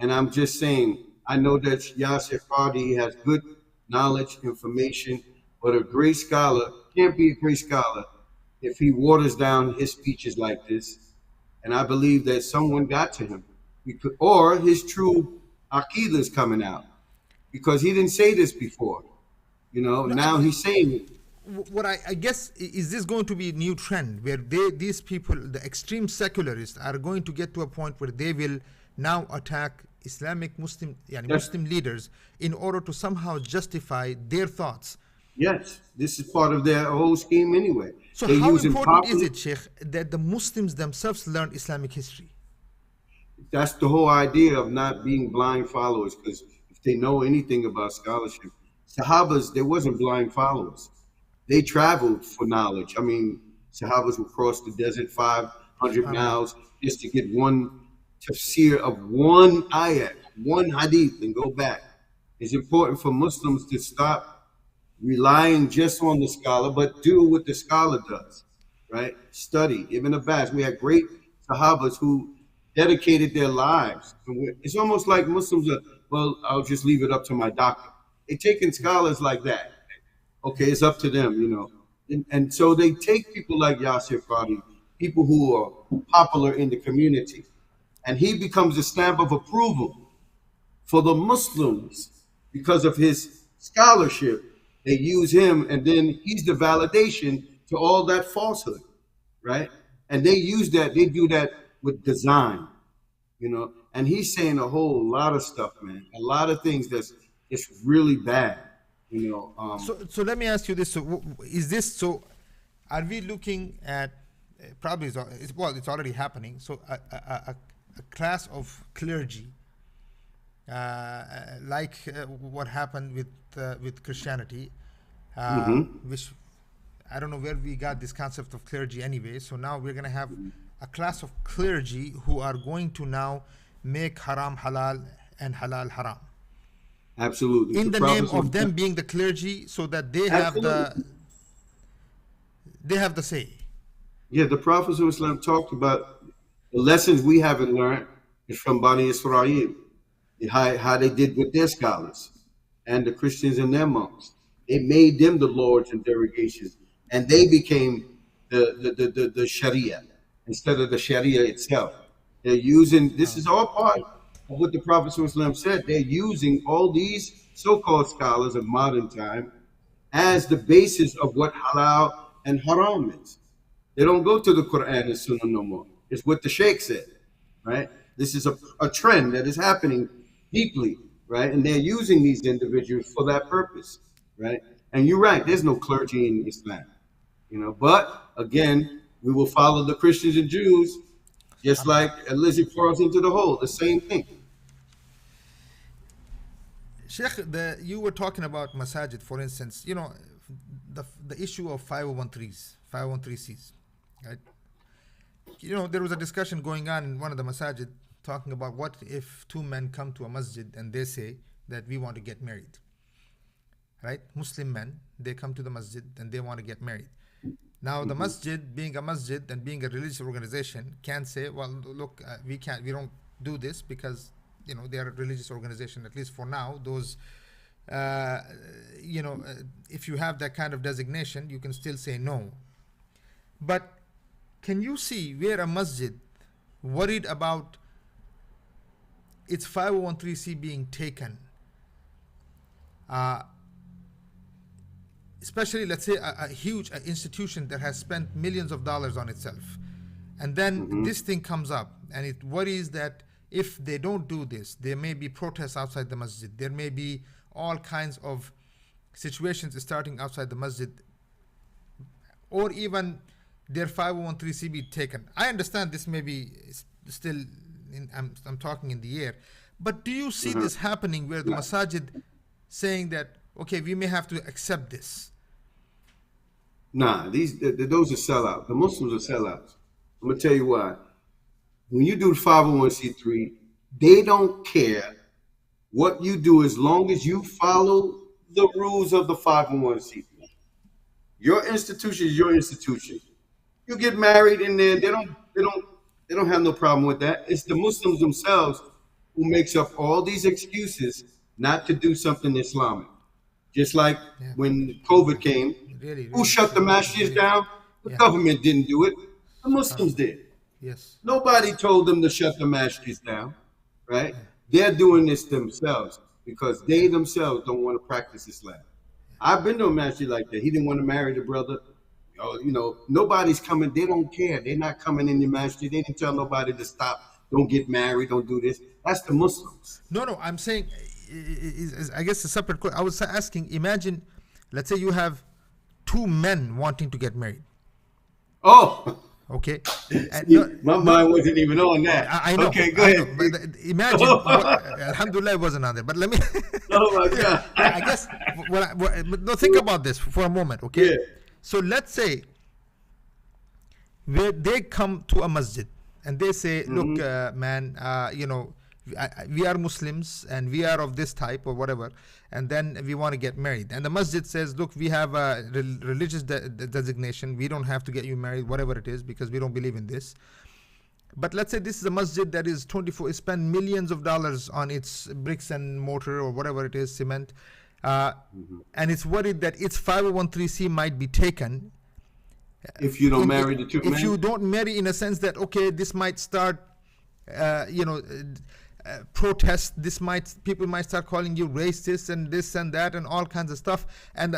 And I'm just saying, I know that Yasir Qadi has good knowledge, information, but a great scholar can't be a great scholar if he waters down his speeches like this. And I believe that someone got to him, or his true Aqidah is coming out, because he didn't say this before. Now he's saying it. What I guess, is this going to be a new trend where these people, the extreme secularists, are going to get to a point where they will now attack Islamic Muslim leaders in order to somehow justify their thoughts? Yes, this is part of their whole scheme anyway. So how important is it, Sheikh, that the Muslims themselves learn Islamic history? That's the whole idea of not being blind followers, because if they know anything about scholarship, Sahabas, they wasn't blind followers. They traveled for knowledge. I mean, Sahabas would cross the desert 500 miles just to get one tafsir of one ayat, one hadith, and go back. It's important for Muslims to stop relying just on the scholar, but do what the scholar does, right? Study. Ibn Abbas, we had great Sahabas who dedicated their lives. It's almost like Muslims are, well, I'll just leave it up to my doctor. They're taking scholars like that. Okay, it's up to them, And so they take people like Yasir Qadi, people who are popular in the community, and he becomes a stamp of approval for the Muslims because of his scholarship. They use him, and then he's the validation to all that falsehood, right? And they use that, they do that with design, you know. And he's saying a whole lot of stuff, man. A lot of things that's it's really bad, you know. So let me ask you this: so is this so? Are we looking at probably it's already happening? So a class of clergy, like what happened with Christianity, which I don't know where we got this concept of clergy anyway. So now we're going to have a class of clergy who are going to now make haram halal and halal haram. Absolutely. In the name of them being the clergy, so that they have the say. Yeah, the Prophet of Islam talked about the lessons we haven't learned is from Bani Israel, how they did with their scholars and the Christians and their monks. They made them the lords and derogations, and they became the Sharia instead of the Sharia itself. They're using, this is all part of what the Prophet of Islam said. They're using all these so-called scholars of modern time as the basis of what halal and haram is. They don't go to the Quran and Sunnah no more. It's what the Sheikh said, right? This is a trend that is happening deeply, right? And they're using these individuals for that purpose, right? And you're right, there's no clergy in Islam, you know. But again, we will follow the Christians and Jews, just like a lizard falls into the hole, the same thing. Sheikh, you were talking about Masajid, for instance, you know, the issue of 501(c)s, right? You know, there was a discussion going on in one of the Masajid talking about what if two men come to a masjid and they say that we want to get married, right? Muslim men, they come to the masjid and they want to get married. Now the masjid, being a masjid and being a religious organization, can say, well, look, we don't do this because, you know, they are a religious organization, at least for now. Those, you know, if you have that kind of designation, you can still say no. But can you see where a masjid worried about its 501(c) being taken, especially, let's say, a huge institution that has spent millions of dollars on itself, and then this thing comes up and it worries that if they don't do this, there may be protests outside the masjid, there may be all kinds of situations starting outside the masjid, or even their 501(c) be taken. I understand this may be still I'm talking in the air, but do you see this happening where the Masajid saying that, okay, we may have to accept this? Nah, those are sellouts. The Muslims are sellouts. I'm gonna tell you why. When you do 501(c)(3), they don't care what you do as long as you follow the rules of the 501(c)(3). Your institution is your institution. You get married in there, they don't have no problem with that. It's the Muslims themselves who makes up all these excuses not to do something Islamic. Just like when COVID came, who shut the masjids down? The government didn't do it. The Muslims did. Yes. Nobody told them to shut the masjids down, right? They're doing this themselves because they themselves don't want to practice Islam. I've been to a masjid like that. He didn't want to marry the brother. You know, nobody's coming. They don't care. They're not coming in the masjid. They didn't tell nobody to stop. Don't get married. Don't do this. That's the Muslims. No, I'm saying, I guess a separate question. I was asking, imagine, let's say you have two men wanting to get married. Oh. Okay. My mind wasn't even on that. I know. Okay, go ahead. But imagine, alhamdulillah, it wasn't on there. But let me. Oh my God. I guess. No, think about this for a moment, okay? Yeah. So let's say where they come to a masjid and they say, look, man, you know, we are Muslims and we are of this type or whatever, and then we want to get married. And the masjid says, look, we have a religious designation. We don't have to get you married, whatever it is, because we don't believe in this. But let's say this is a masjid that is it spent millions of dollars on its bricks and mortar or whatever it is, cement. And it's worried that its 501(c) might be taken if you don't marry the two men. If you don't marry, in a sense that, okay, this might start, you know, protest, people might start calling you racist and this and that and all kinds of stuff. And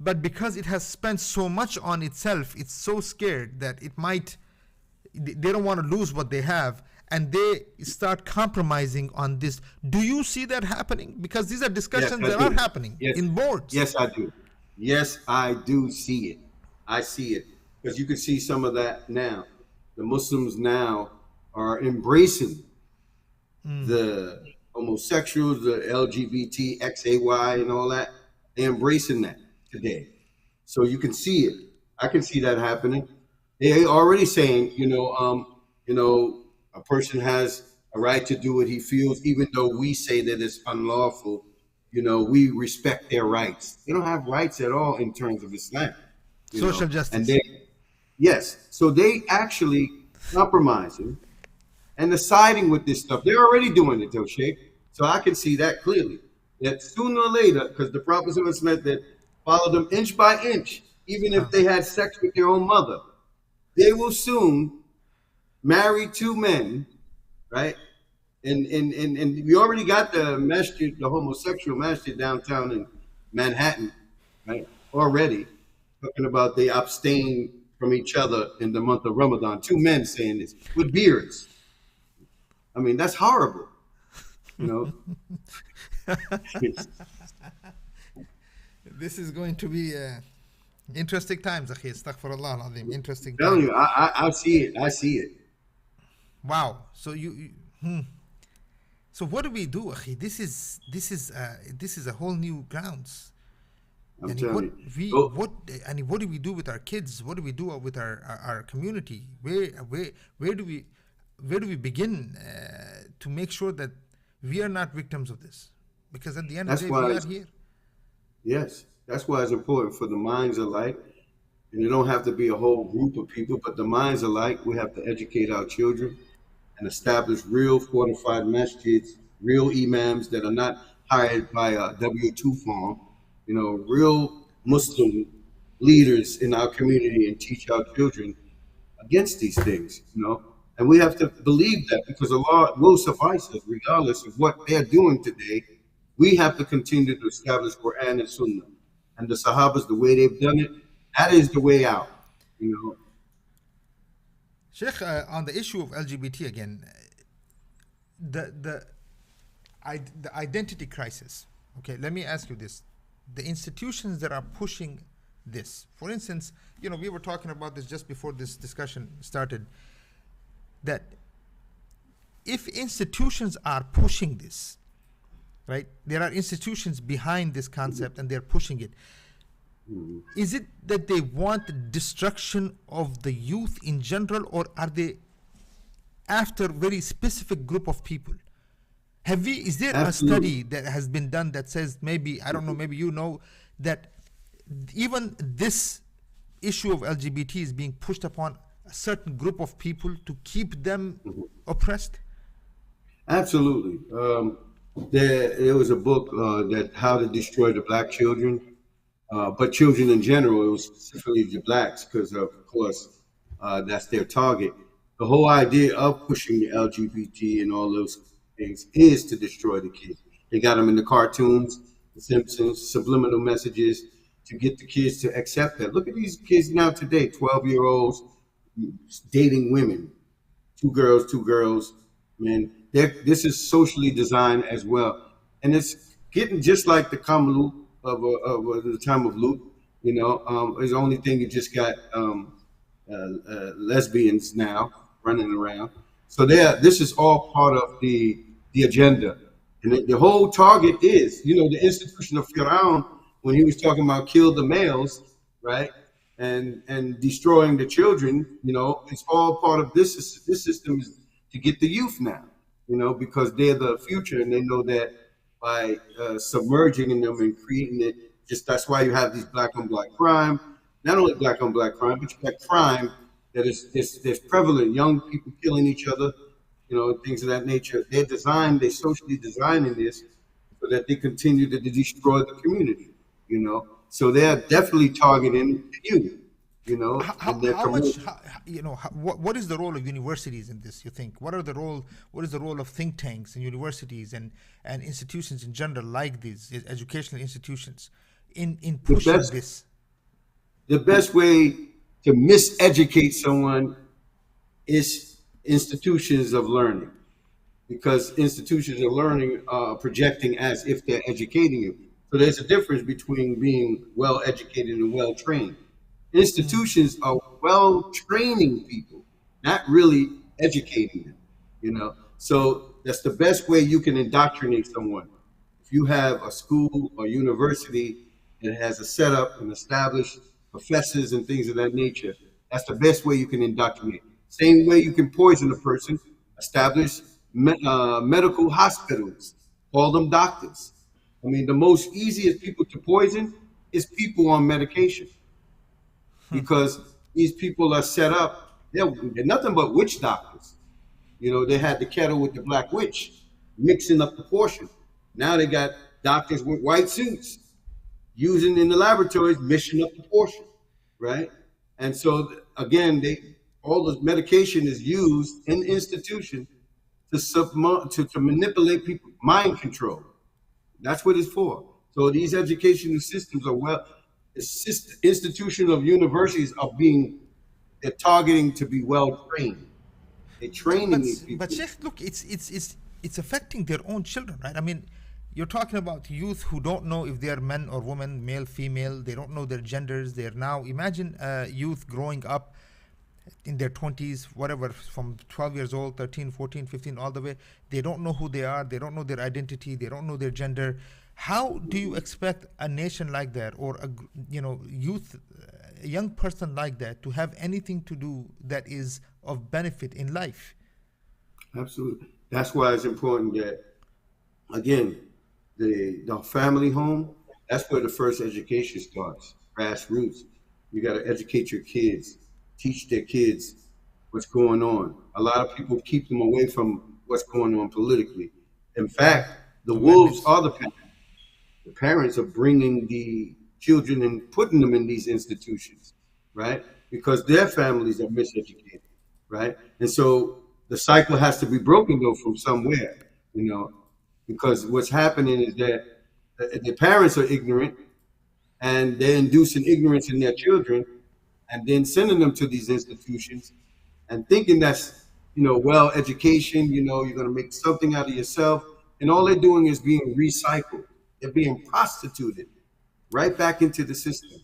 but because it has spent so much on itself, it's so scared that they don't want to lose what they have, and they start compromising on this. Do you see that happening? Because these are discussions that are happening in boards. Yes, I do. Yes, I do see it. I see it. Because you can see some of that now. The Muslims now are embracing the homosexuals, the LGBT, XAY, and all that. They're embracing that today. So you can see it. I can see that happening. They're already saying, a person has a right to do what he feels, even though we say that it's unlawful. We respect their rights. They don't have rights at all in terms of Islam. Social justice. And so they actually compromising and deciding with this stuff. They're already doing it, though, Sheikh. So I can see that clearly. That sooner or later, because the Prophet said that follow them inch by inch, even if they had sex with their own mother, they will soon marry two men, right? And we already got the masjid, the homosexual masjid downtown in Manhattan, right? Already talking about they abstain from each other in the month of Ramadan. Two men saying this with beards. I mean, that's horrible, This is going to be interesting times, akhi. Astaghfirullah al-azim. Interesting I'm telling times. you, I see it. I see it. Wow. So So what do we do, akhi? This is a whole new grounds. I'm And telling you. what do we do with our kids? What do we do with our community? Where do we begin to make sure that we are not victims of this? Because at the end of the day, we are here. Yes, that's why it's important for the minds alike. And it don't have to be a whole group of people, but the minds alike, we have to educate our children and establish real fortified masjids, real imams that are not hired by a W-2 firm, real Muslim leaders in our community, and teach our children against these things, And we have to believe that, because Allah will suffice us regardless of what they're doing today. We have to continue to establish Quran and Sunnah. And the Sahabas, the way they've done it, that is the way out, Sheikh, on the issue of LGBT again, the identity crisis. Okay, let me ask you this. The institutions that are pushing this, for instance, we were talking about this just before this discussion started, that if institutions are pushing this, right, there are institutions behind this concept and they're pushing it. Is it that they want the destruction of the youth in general, or are they after a very specific group of people? Is there a study that has been done that says, maybe, I don't know, maybe that even this issue of LGBT is being pushed upon a certain group of people to keep them oppressed? Absolutely. There was a book that How to Destroy the Black Children, but children in general. It was specifically the blacks, because of course that's their target. The whole idea of pushing the LGBT and all those things is to destroy the kids. They got them in the cartoons, the Simpsons, subliminal messages to get the kids to accept that. Look at these kids now today, 12-year-olds dating women, two girls, man. This is socially designed as well. And it's getting just like the Kamalu of the time of Lut. It's the only thing, you just got lesbians now running around. So this is all part of the agenda. And the whole target is, the institution of Firaun, when he was talking about kill the males, right? And destroying the children, it's all part of this system is to get the youth now, because they're the future, and they know that by submerging in them and creating it, that's why you have these black on black crime. Not only black on black crime, but you got crime that is prevalent, young people killing each other, things of that nature. They're socially designing this so that they continue to destroy the community, So they're definitely targeting you, and they're How much, promoting. what is the role of universities in this, you think? What is the role of think tanks and universities and institutions in general, like these educational institutions, in The pushing best, this? the best way to miseducate someone is institutions of learning, because institutions of learning are projecting as if they're educating you. So there's a difference between being well educated and well trained. Institutions are well training people, not really educating them. So that's the best way you can indoctrinate someone. If you have a school or university that has a setup and established professors and things of that nature, that's the best way you can indoctrinate. Same way you can poison a person, establish medical hospitals, call them doctors. I mean, the most easiest people to poison is people on medication, because these people are set up. They're nothing but witch doctors. They had the kettle with the black witch mixing up the portion. Now they got doctors with white suits using in the laboratories, mixing up the portion, right? And so again, all the medication is used in the institution to manipulate people, mind control. That's what it's for. So these educational systems are institutions of universities are they're targeting to be well trained. They're training these But people. Sheikh, look, it's affecting their own children, right? I mean, you're talking about youth who don't know if they are men or women, male, female. They don't know their genders. They're now, imagine youth growing up in their 20s, whatever, from 12 years old, 13, 14, 15, all the way. They don't know who they are. They don't know their identity. They don't know their gender. How do you expect a nation like that, or a youth, a young person like that, to have anything to do that is of benefit in life? Absolutely. That's why it's important that, again, the family home, that's where the first education starts, grassroots. You got to educate your kids, teach their kids what's going on. A lot of people keep them away from what's going on politically. In fact, the wolves are the parents. The parents are bringing the children and putting them in these institutions, right? Because their families are miseducated, right? And so the cycle has to be broken, though, from somewhere, because what's happening is that the parents are ignorant, and they're inducing ignorance in their children, and then sending them to these institutions and thinking that's, well, education, you're going to make something out of yourself. And all they're doing is being recycled. They're being prostituted right back into the system,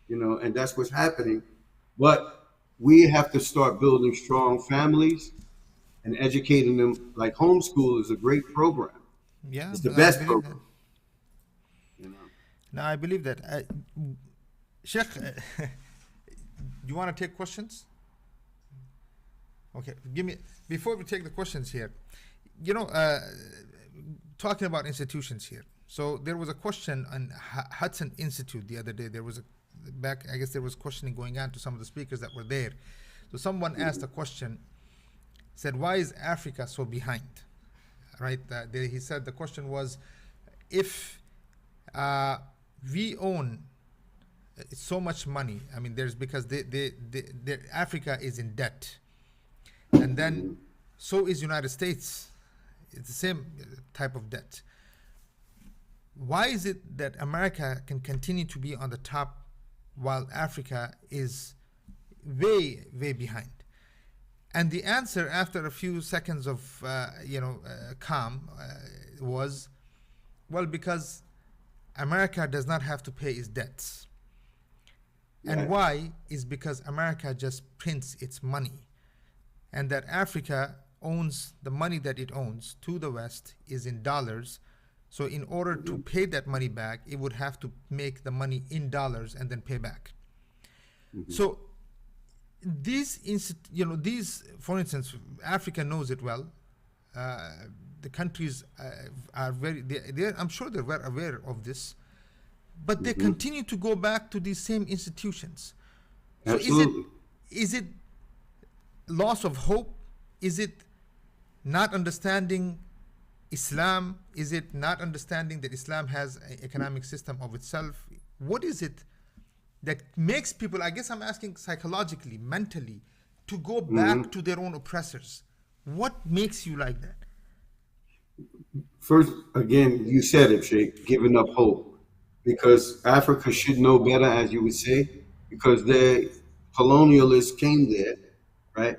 and that's what's happening. But we have to start building strong families and educating them. Like homeschool is a great program. Yeah, It's the I best believe that. program. You know. No, I believe that. Sheikh, you want to take questions? Okay, before we take the questions here, talking about institutions here. So there was a question on Hudson Institute the other day. There was I guess there was questioning going on to some of the speakers that were there. So someone asked a question, said, why is Africa so behind? Right? He said the question was, if we own so much money, I mean, because Africa is in debt, and then so is United States. It's the same type of debt. Why is it that America can continue to be on the top while Africa is way, way behind? And the answer, after a few seconds of calm, was, well, because America does not have to pay its debts. And why is because America just prints its money, and that Africa owns the money that it owns to the West is in dollars. So in order to pay that money back, it would have to make the money in dollars and then pay back. So these, for instance, Africa knows it well. The countries are I'm sure they're very aware of this, but they continue to go back to these same institutions. So Absolutely. is it loss of hope? Is it not understanding Islam? Is it not understanding that Islam has an economic system of itself? What is it that makes people, I guess I'm asking psychologically, mentally, to go Hmm. back to their own oppressors? What makes you like that? First, again, you said it, Sheikh, giving up hope. Because Africa should know better, as you would say, because the colonialists came there, right,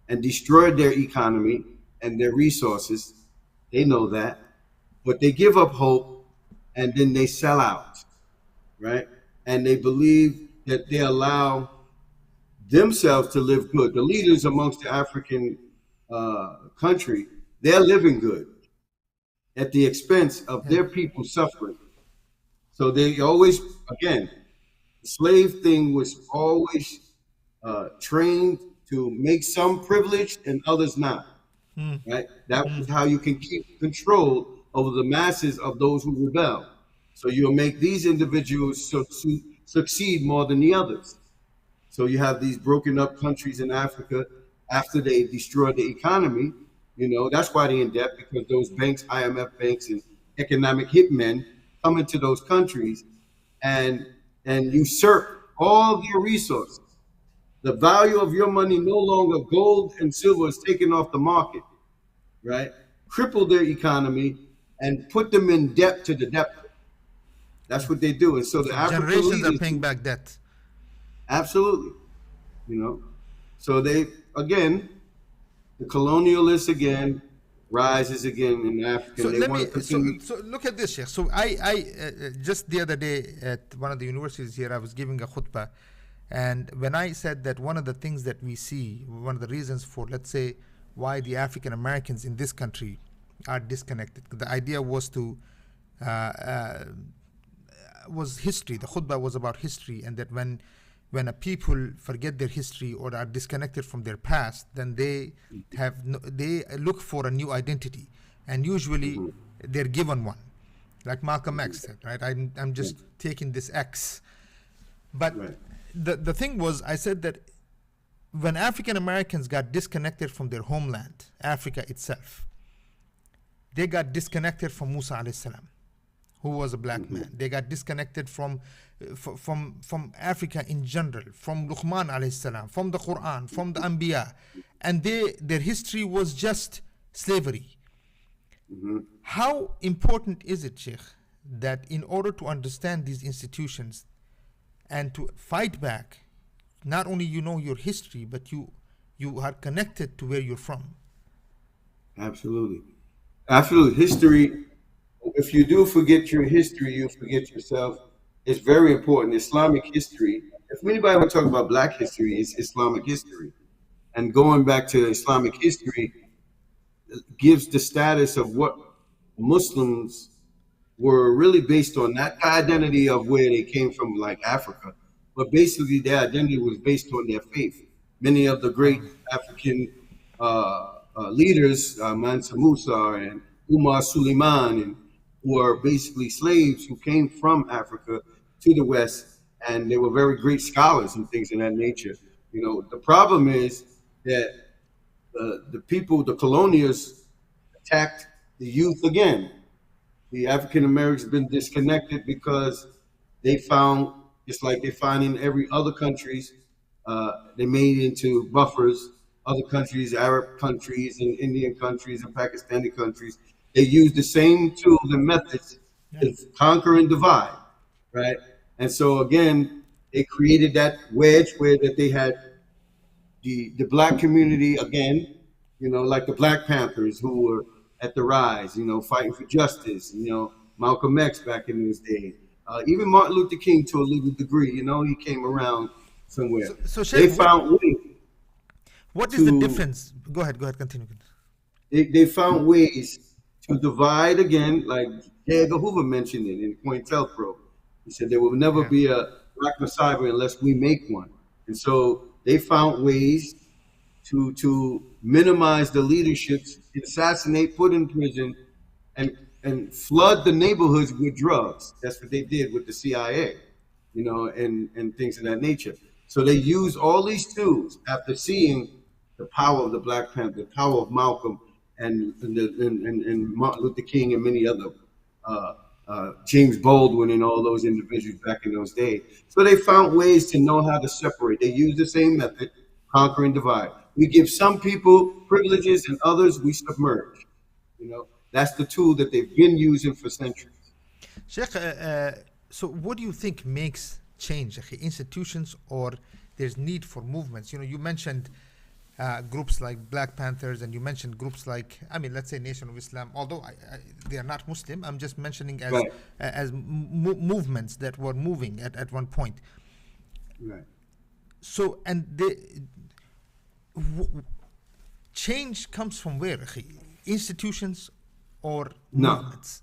and destroyed their economy and their resources. They know that. But they give up hope and then they sell out, right? And they believe that they allow themselves to live good. The leaders amongst the African country, they're living good at the expense of Yeah. their people suffering. So they always, again, the slave thing was always trained to make some privileged and others not. Mm, Right? That was how you can keep control over the masses of those who rebel. So you'll make these individuals succeed more than the others. So you have these broken up countries in Africa after they destroyed the economy. You know, that's why they're in debt, because those banks, IMF banks and economic hitmen come into those countries and usurp all their resources. The value of your money no longer gold and silver is taken off the market, right? Cripple their economy and put them in debt to the debtor. That's what they do. And so the so African generations are leaders, paying back debt. absolutely, you know. So they, again, the colonialists again rises again in Africa. So And they let want me to continue. so look at this, Sheikh. So I just the other day at one of the universities here, I was giving a khutbah, and when I said that one of the things that we see, one of the reasons for, let's say, why the African Americans in this country are disconnected, the idea was to was history. The khutbah was about history, and that when a people forget their history or are disconnected from their past, then they they look for a new identity, and usually Mm-hmm. they're given one, like Malcolm X said, right? I'm just taking this X, but Right. the thing was, I said that when African Americans got disconnected from their homeland, Africa itself, they got disconnected from Musa alayhi salam, who was a black man. They got disconnected from Africa in general, from Luqman alayhi salam, from the Quran, from the Anbiya, and their history was just slavery. Mm-hmm. How important is it, Sheikh, that in order to understand these institutions and to fight back, not only you know your history, but you are connected to where you're from? Absolutely. Absolutely. History, if you do forget your history, you forget yourself. It's very important. Islamic history, if anybody would talk about black history, it's Islamic history. And going back to Islamic history gives the status of what Muslims were really based on, not the identity of where they came from, like Africa, but basically their identity was based on their faith. Many of the great African leaders, Mansa Musa and Umar Suleiman, and who are basically slaves who came from Africa to the West, and they were very great scholars and things of that nature. You know, the problem is that the people, the colonials, attacked the youth again. The African Americans have been disconnected because they found, just like they find in every other countries, they made into buffers. Other countries, Arab countries, and Indian countries, and Pakistani countries, they use the same tools and methods to conquer and divide, right? And so again, they created that wedge where that they had the black community again, you know, like the Black Panthers who were at the rise, you know, fighting for justice, you know, Malcolm X back in those days. Even Martin Luther King to a little degree, you know, he came around somewhere. So They Sheikh, found ways what is the to difference? Go ahead, continue. they found ways to divide again, like J. Edgar Hoover mentioned it in COINTELPRO. He said there will never Yeah. be a black Messiah unless we make one. And so they found ways to minimize the leaderships, assassinate, put in prison, and flood the neighborhoods with drugs. That's what they did with the CIA, you know, and things of that nature. So they use all these tools after seeing the power of the Black Panther, the power of Malcolm and Martin Luther King and many other James Baldwin and all those individuals back in those days. So they found ways to know how to separate. They use the same method, conquer and divide. We give some people privileges and others we submerge. You know, that's the tool that they've been using for centuries. Sheikh, so what do you think makes change, institutions, or there's need for movements? You know, you mentioned groups like Black Panthers, and you mentioned groups like, I mean, let's say Nation of Islam, although they are not Muslim. I'm just mentioning as Right. Movements that were moving at one point. Right. So, and change comes from where? Institutions or No. movements?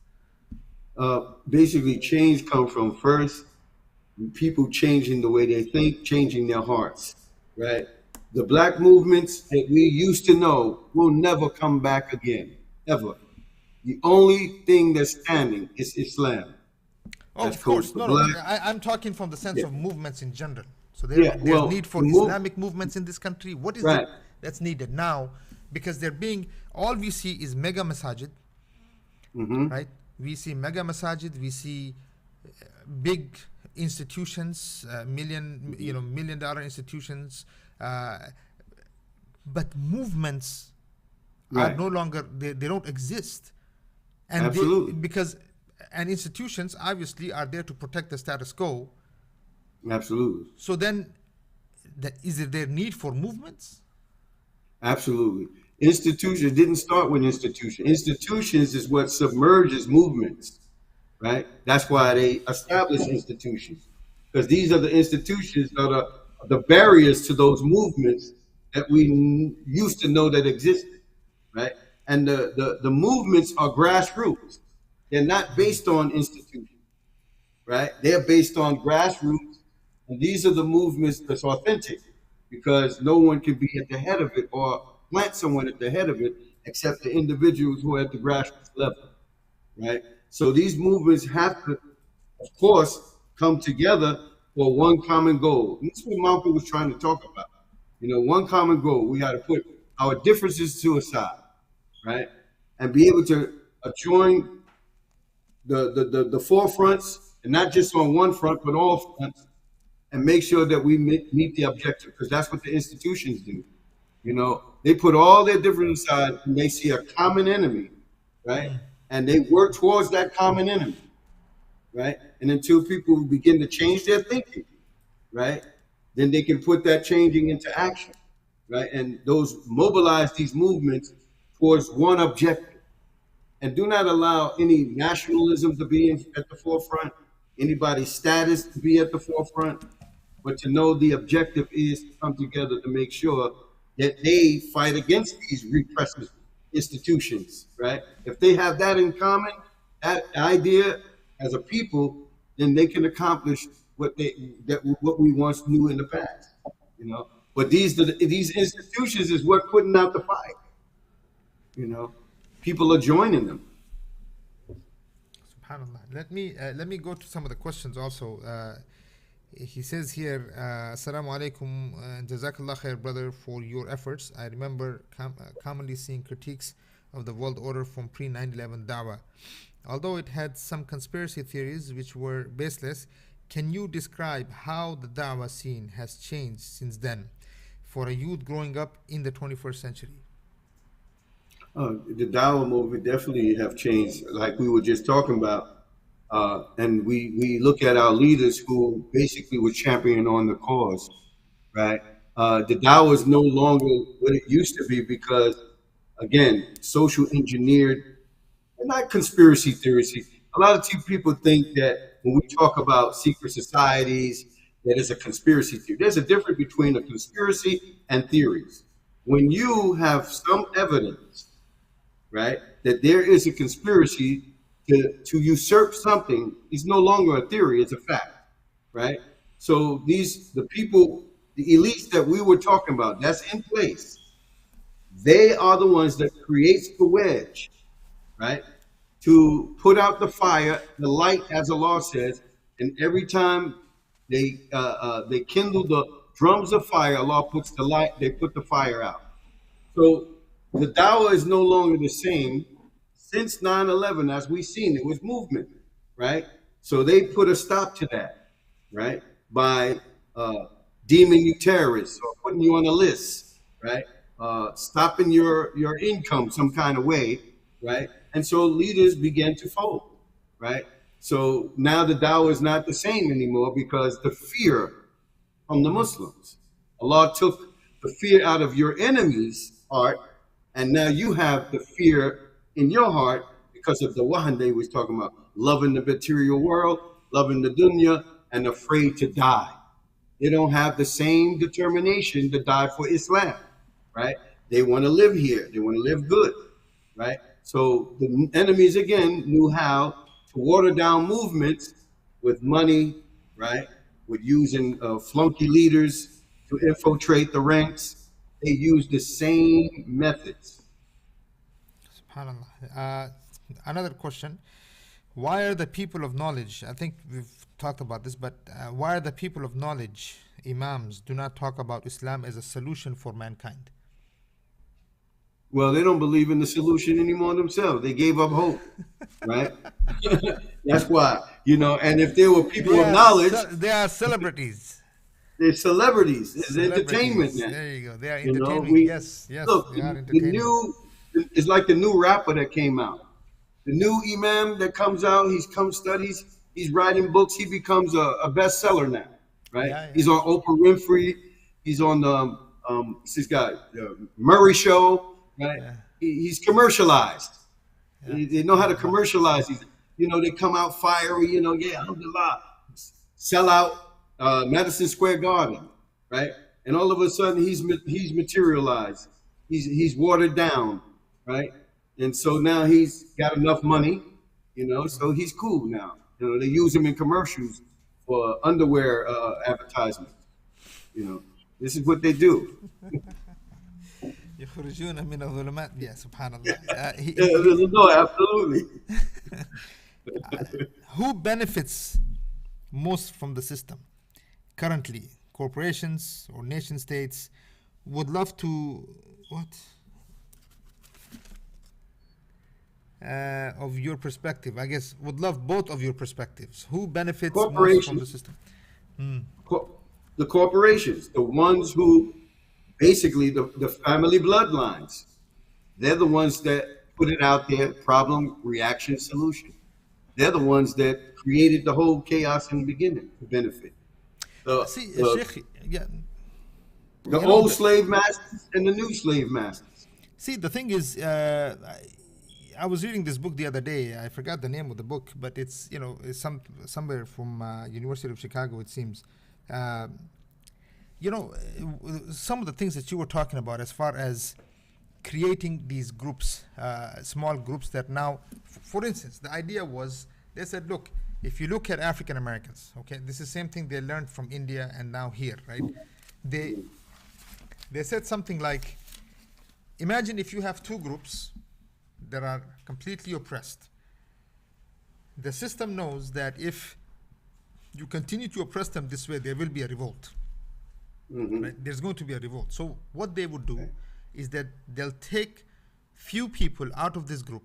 Basically, change comes from first people changing the way they think, changing their hearts, right? The black movements that we used to know will never come back again, ever. The only thing that's standing is Islam. Oh, That's of course. called No, the no. black. I'm talking from the sense Yeah. of movements in general. So Yeah, there's well, need for the move- Islamic movements in this country. What is Right. it that's needed now? Because all we see is mega masajid, Mhm. right? We see mega masajid. We see big institutions, million dollar institutions, but movements are Right. no longer. They don't exist, and Absolutely. and institutions obviously are there to protect the status quo. Absolutely. So then, is there need for movements? Absolutely. Institutions didn't start with institutions. Institutions is what submerges movements, right? That's why they establish institutions, because these are the institutions that are the barriers to those movements that we used to know that existed, right? And the movements are grassroots. They're not based on institutions, right? They're based on grassroots, and these are the movements that's authentic, because no one can be at the head of it or plant someone at the head of it except the individuals who are at the grassroots level, right? So these movements have to, of course, come together for one common goal. And this is what Malcolm was trying to talk about. You know, one common goal. We got to put our differences to a side, right, and be able to join the forefronts, and not just on one front, but all fronts, and make sure that we meet the objective, because that's what the institutions do. You know, they put all their differences aside and they see a common enemy, right? And they work towards that common enemy, right? And until people begin to change their thinking, right, then they can put that changing into action, right? And those mobilize these movements towards one objective. And do not allow any nationalism to be at the forefront, anybody's status to be at the forefront, but to know the objective is to come together to make sure that they fight against these repressive institutions, right? If they have that in common, that idea as a people, then they can accomplish what we once knew in the past, you know. But these institutions is what putting out the fight, you know. People are joining them. Subhanallah. Let me go to some of the questions also. He says here, Assalamu alaikum, Jazakallah khair, brother, for your efforts. I remember commonly seeing critiques of the world order from pre-9/11 Dawah. Although it had some conspiracy theories which were baseless, can you describe how the Dawah scene has changed since then for a youth growing up in the 21st century? The Dawah movement definitely have changed, like we were just talking about. And we look at our leaders who basically were championing on the cause, right? The Dawah is no longer what it used to be because, again, social engineered, and not conspiracy theories. A lot of people think that when we talk about secret societies, that is a conspiracy theory. There's a difference between a conspiracy and theories. When you have some evidence, right, that there is a conspiracy to usurp something, is no longer a theory, it's a fact, right? So the people, the elites that we were talking about, that's in place. They are the ones that creates the wedge, right? To put out the fire, the light, as the law says, and every time they kindle the drums of fire, Allah puts the light, they put the fire out. So the Dawah is no longer the same. Since 9/11, as we've seen, it was movement. right? So they put a stop to that, right? By deeming you terrorists or putting you on a list, right? Stopping your income some kind of way, right? And so leaders began to fold, right? So now the Dawah is not the same anymore because the fear from the Muslims. Allah took the fear out of your enemy's heart, and now you have the fear in your heart because of the wahan they was talking about, loving the material world, loving the dunya, and afraid to die. They don't have the same determination to die for Islam, right? They want to live here. They want to live good, right? So the enemies again knew how to water down movements with money, right? With using flunky leaders to infiltrate the ranks. They used the same methods. SubhanAllah. Another question. Why are the people of knowledge, I think we've talked about this, but why are the people of knowledge, imams, do not talk about Islam as a solution for mankind? Well, they don't believe in the solution anymore themselves. They gave up hope, right? That's why, and if there were people of knowledge. They are celebrities. They're celebrities. It's entertainment now. There you go. They are entertaining. Yes, look, they are entertaining. It's like the new rapper that came out. The new imam that comes out, studies, he's writing books, he becomes a bestseller now, right? Yeah. He's on Oprah Winfrey, he's on this guy, Murray Show, right? Yeah. He's commercialized. Yeah. They know how to commercialize these. They come out fiery, alhamdulillah, sell out Madison Square Garden, right? And all of a sudden he's materialized. He's watered down, right? And so now he's got enough money, so he's cool now. They use him in commercials for underwear advertisements. This is what they do. Yeah, subhanallah. No, absolutely. Who benefits most from the system? Currently, corporations or nation states would love to, of your perspective, I guess, would love both of your perspectives. Who benefits most from the system? The corporations, the ones who, basically the family bloodlines, they're the ones that put it out there, problem, reaction, solution. They're the ones that created the whole chaos in the beginning to benefit. Sheikh, yeah. The old slave masters and the new slave masters. See, the thing is, I was reading this book the other day. I forgot the name of the book, but it's somewhere from University of Chicago, it seems. Some of the things that you were talking about as far as creating these groups, small groups that now, for instance, the idea was, they said, look, if you look at African Americans, okay, this is the same thing they learned from India and now here, right? They said something like, imagine if you have two groups that are completely oppressed. The system knows that if you continue to oppress them this way, there will be a revolt. Mm-hmm. Right? There's going to be a revolt. So what they would do is that they'll take few people out of this group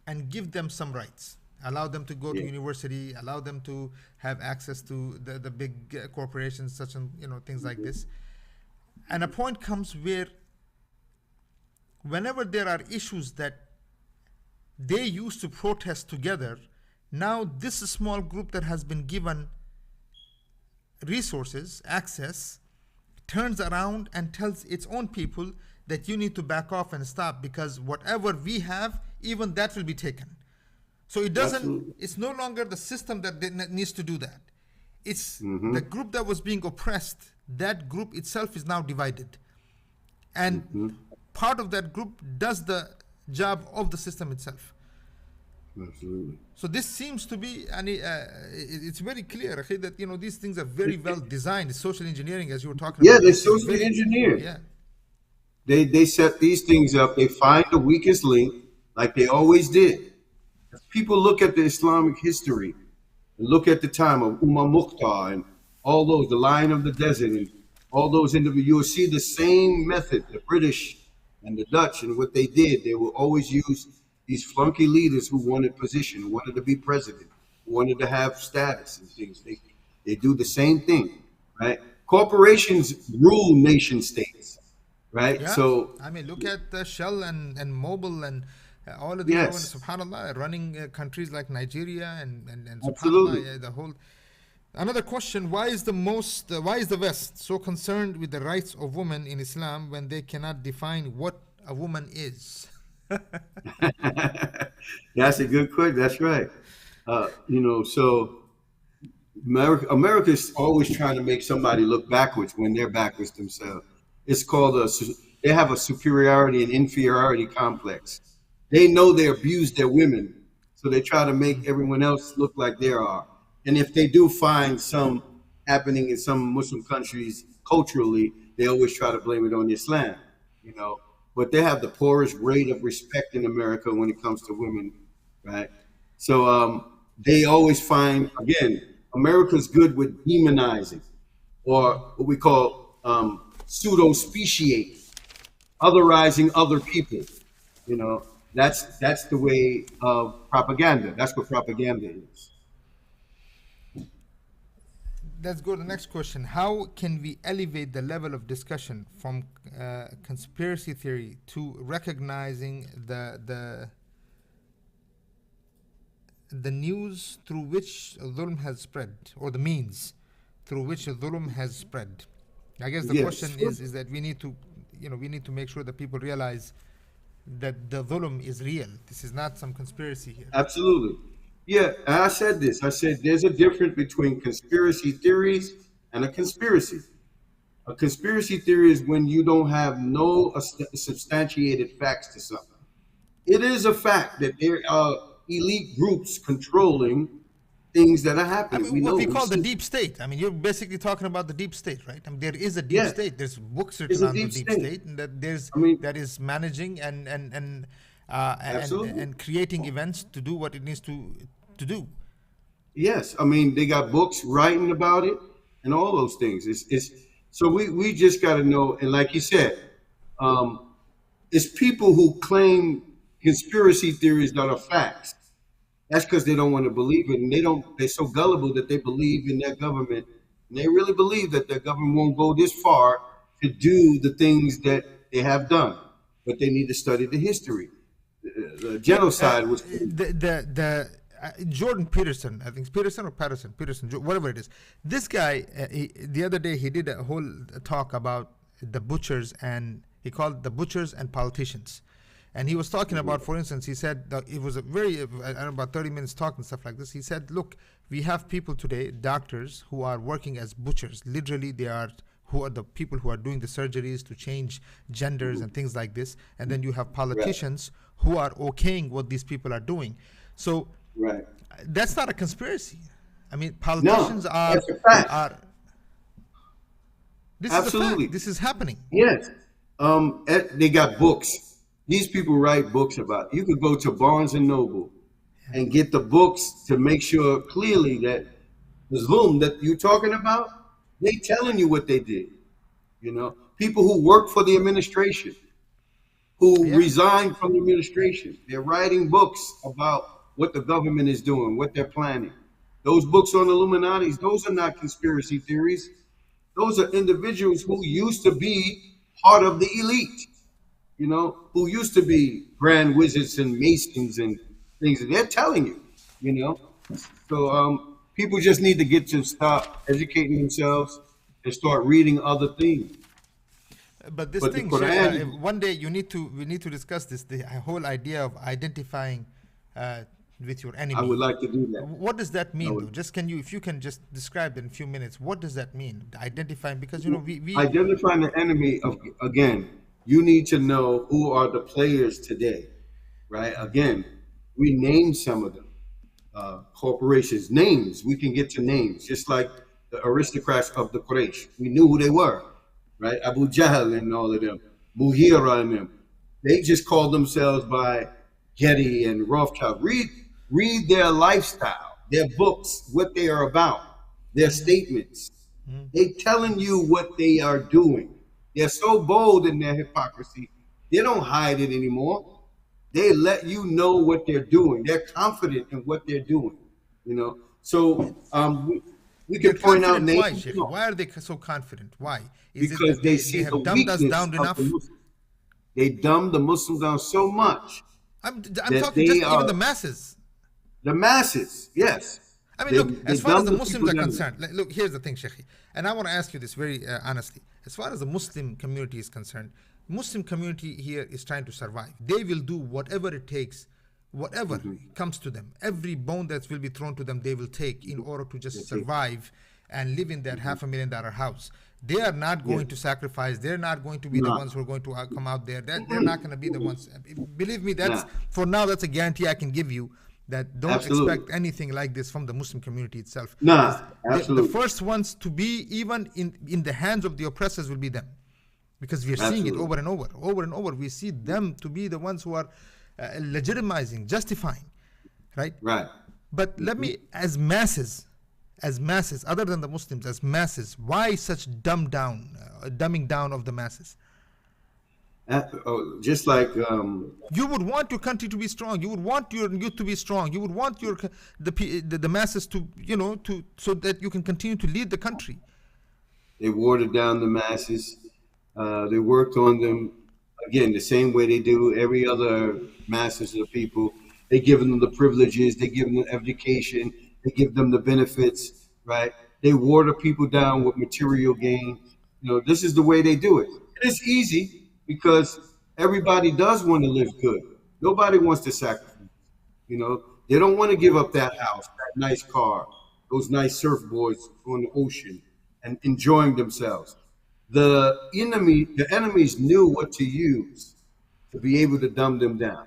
and give them some rights. Allow them to go to university, allow them to have access to the big corporations, such and things like this. And a point comes where whenever there are issues that they used to protest together, now this small group that has been given resources, access, turns around and tells its own people that you need to back off and stop, because whatever we have, even that will be taken. So it doesn't, Absolutely. It's no longer the system that needs to do that. It's the group that was being oppressed, that group itself is now divided. And part of that group does the job of the system itself. Absolutely. So this seems to be, it's very clear that these things are very well designed. It's social engineering, as you were talking about. Yeah, they're socially engineered. Yeah. They set these things up. They find the weakest link, like they always did. If people look at the Islamic history and look at the time of UMMAH and all those, the Lion of the Desert, and all those individuals, you'll see the same method. The British and the Dutch, and what they did, they will always use these flunky leaders who wanted position, who wanted to be president, wanted to have status and things. They do the same thing, right? Corporations rule nation states, right? Yeah, So I mean, look at Shell and Mobil and all of these are, yes, subhanallah, running countries like Nigeria and subhanallah, absolutely. yeah, the whole. Another question: why is the West so concerned with the rights of women in Islam when they cannot define what a woman is? That's a good question. That's right. So America's always trying to make somebody look backwards when they're backwards themselves. It's called they have a superiority and inferiority complex. They know they abuse their women, so they try to make everyone else look like they are. And if they do find some happening in some Muslim countries culturally, they always try to blame it on Islam, you know. But they have the poorest rate of respect in America when it comes to women, right? So they always find, again, America's good with demonizing, or what we call pseudo speciate, otherizing other people. You know, that's the way of propaganda. That's what propaganda is. Let's go to the next question. How can we elevate the level of discussion from conspiracy theory to recognizing the news through which dhulm has spread, or the means through which dhulm has spread? I guess the Yes, question is that we need to, we need to make sure that people realize that the dhulm is real. This is not some conspiracy here. absolutely. Yeah, and I said this. I said there's a difference between conspiracy theories and a conspiracy. A conspiracy theory is when you don't have no substantiated facts to something. It is a fact that there are elite groups controlling things that are I happening. We mean, what know. we We call the see. deep state. I mean, you're basically talking about the deep state, right? I mean, there is a deep Yeah, state. There's books it's written a on the deep deep state. state, and that there's I mean, that is managing absolutely. and creating events to do what it needs to do. Yes, I mean they got books writing about it and all those things. It's so we just got to know. And like you said, um, it's people who claim conspiracy theories that are facts. That's because they don't want to believe it, and they're so gullible that they believe in their government, and they really believe that their government won't go this far to do the things that they have done. But they need to study the history. The Yeah, genocide was the Jordan Peterson, I think it's Peterson or Peterson, whatever it is. This guy, the other day, he did a whole talk about the butchers, and he called the butchers and politicians. And he was talking about, for instance, he said that it was a very, I don't know, about 30 minutes talk and stuff like this. He said, look, we have people today, doctors, who are working as butchers. Literally, they are who are the people who are doing the surgeries to change genders and things like this. And then you have right, politicians who are okaying what these people are doing. So right. that's not a conspiracy. I mean, No, politicians are that's a fact. are. This is a Absolutely. fact. This is happening. Yes. They got books. These people write books about. You could go to Barnes and Noble and get the books to make sure clearly that the Zoom that you're talking about, they telling you what they did. You know, people who work for the administration, who Yeah. resigned from the administration, they're writing books about what the government is doing, what they're planning. Those books on Illuminati's, those are not conspiracy theories. Those are individuals who used to be part of the elite, who used to be grand wizards and masons and things. They're telling you, you know. So people just need to get to stop educating themselves and start reading other things. But this But the thing, Quran, one day we need to discuss this. The whole idea of identifying with your I would enemy. like to do that. What does that I mean, though? would Just if you can just describe in a few minutes, what does that mean? Identifying, because we identifying the enemy of, again, you need to know who are the players today, right? Again, we named some of them. Corporations, names, we can get to names, just like the aristocrats of the Quraysh. We knew who they were, right? Abu Jahl and all of them, Mughira and them. They just called themselves by Getty and Rothschild. Read their lifestyle, their books, what they are about, their statements. They telling you what they are doing. They're so bold in their hypocrisy. They don't hide it anymore. They let you know what they're doing. They're confident in what they're doing, You know, so we They're can point out confident. names. Why, Sheikh? Why are they so confident? Why? Is it Because that they they see the have dumbed us weakness down of the enough? Muslims. They dumb the Muslims down so much I'm that talking they just even are the masses. the masses. Yes, I mean, they look, they as far as dumb the the Muslims people are down. concerned, look, here's the thing, Sheikh, and I want to ask you this very honestly. As far as the Muslim community is concerned, Muslim community here is trying to survive. They will do whatever it takes, whatever comes to them. Every bone that will be thrown to them, they will take in order to just survive and live in that $500,000 house. They are not Yes, going to sacrifice. They're not going to be the nah, ones who are going to come out there. They're not going to be the ones. Believe me, that's nah, for now. That's a guarantee I can give you. That don't absolutely, expect anything like this from the Muslim community itself. nah, Is the absolutely, first ones to be even in the hands of the oppressors will be them, because we're seeing it absolutely, over and over. We see them to be the ones who are legitimizing, justifying, right? right. But let me, as masses, other than the Muslims, as masses, why such dumbing down of the masses? Just like You would want your country to be strong. You would want your youth to be strong. You would want your the masses to to so that you can continue to lead the country. they watered down the masses. They worked on them again the same way they do every other masses of the people. They give them the privileges. They give them education. They give them the benefits. Right? They water people down with material gain. You know, this is the way they do it. It's easy because everybody does want to live good. Nobody wants to sacrifice. You know, they don't want to give up that house, that nice car, those nice surfboards on the ocean, and enjoying themselves. The enemies knew what to use to be able to dumb them down.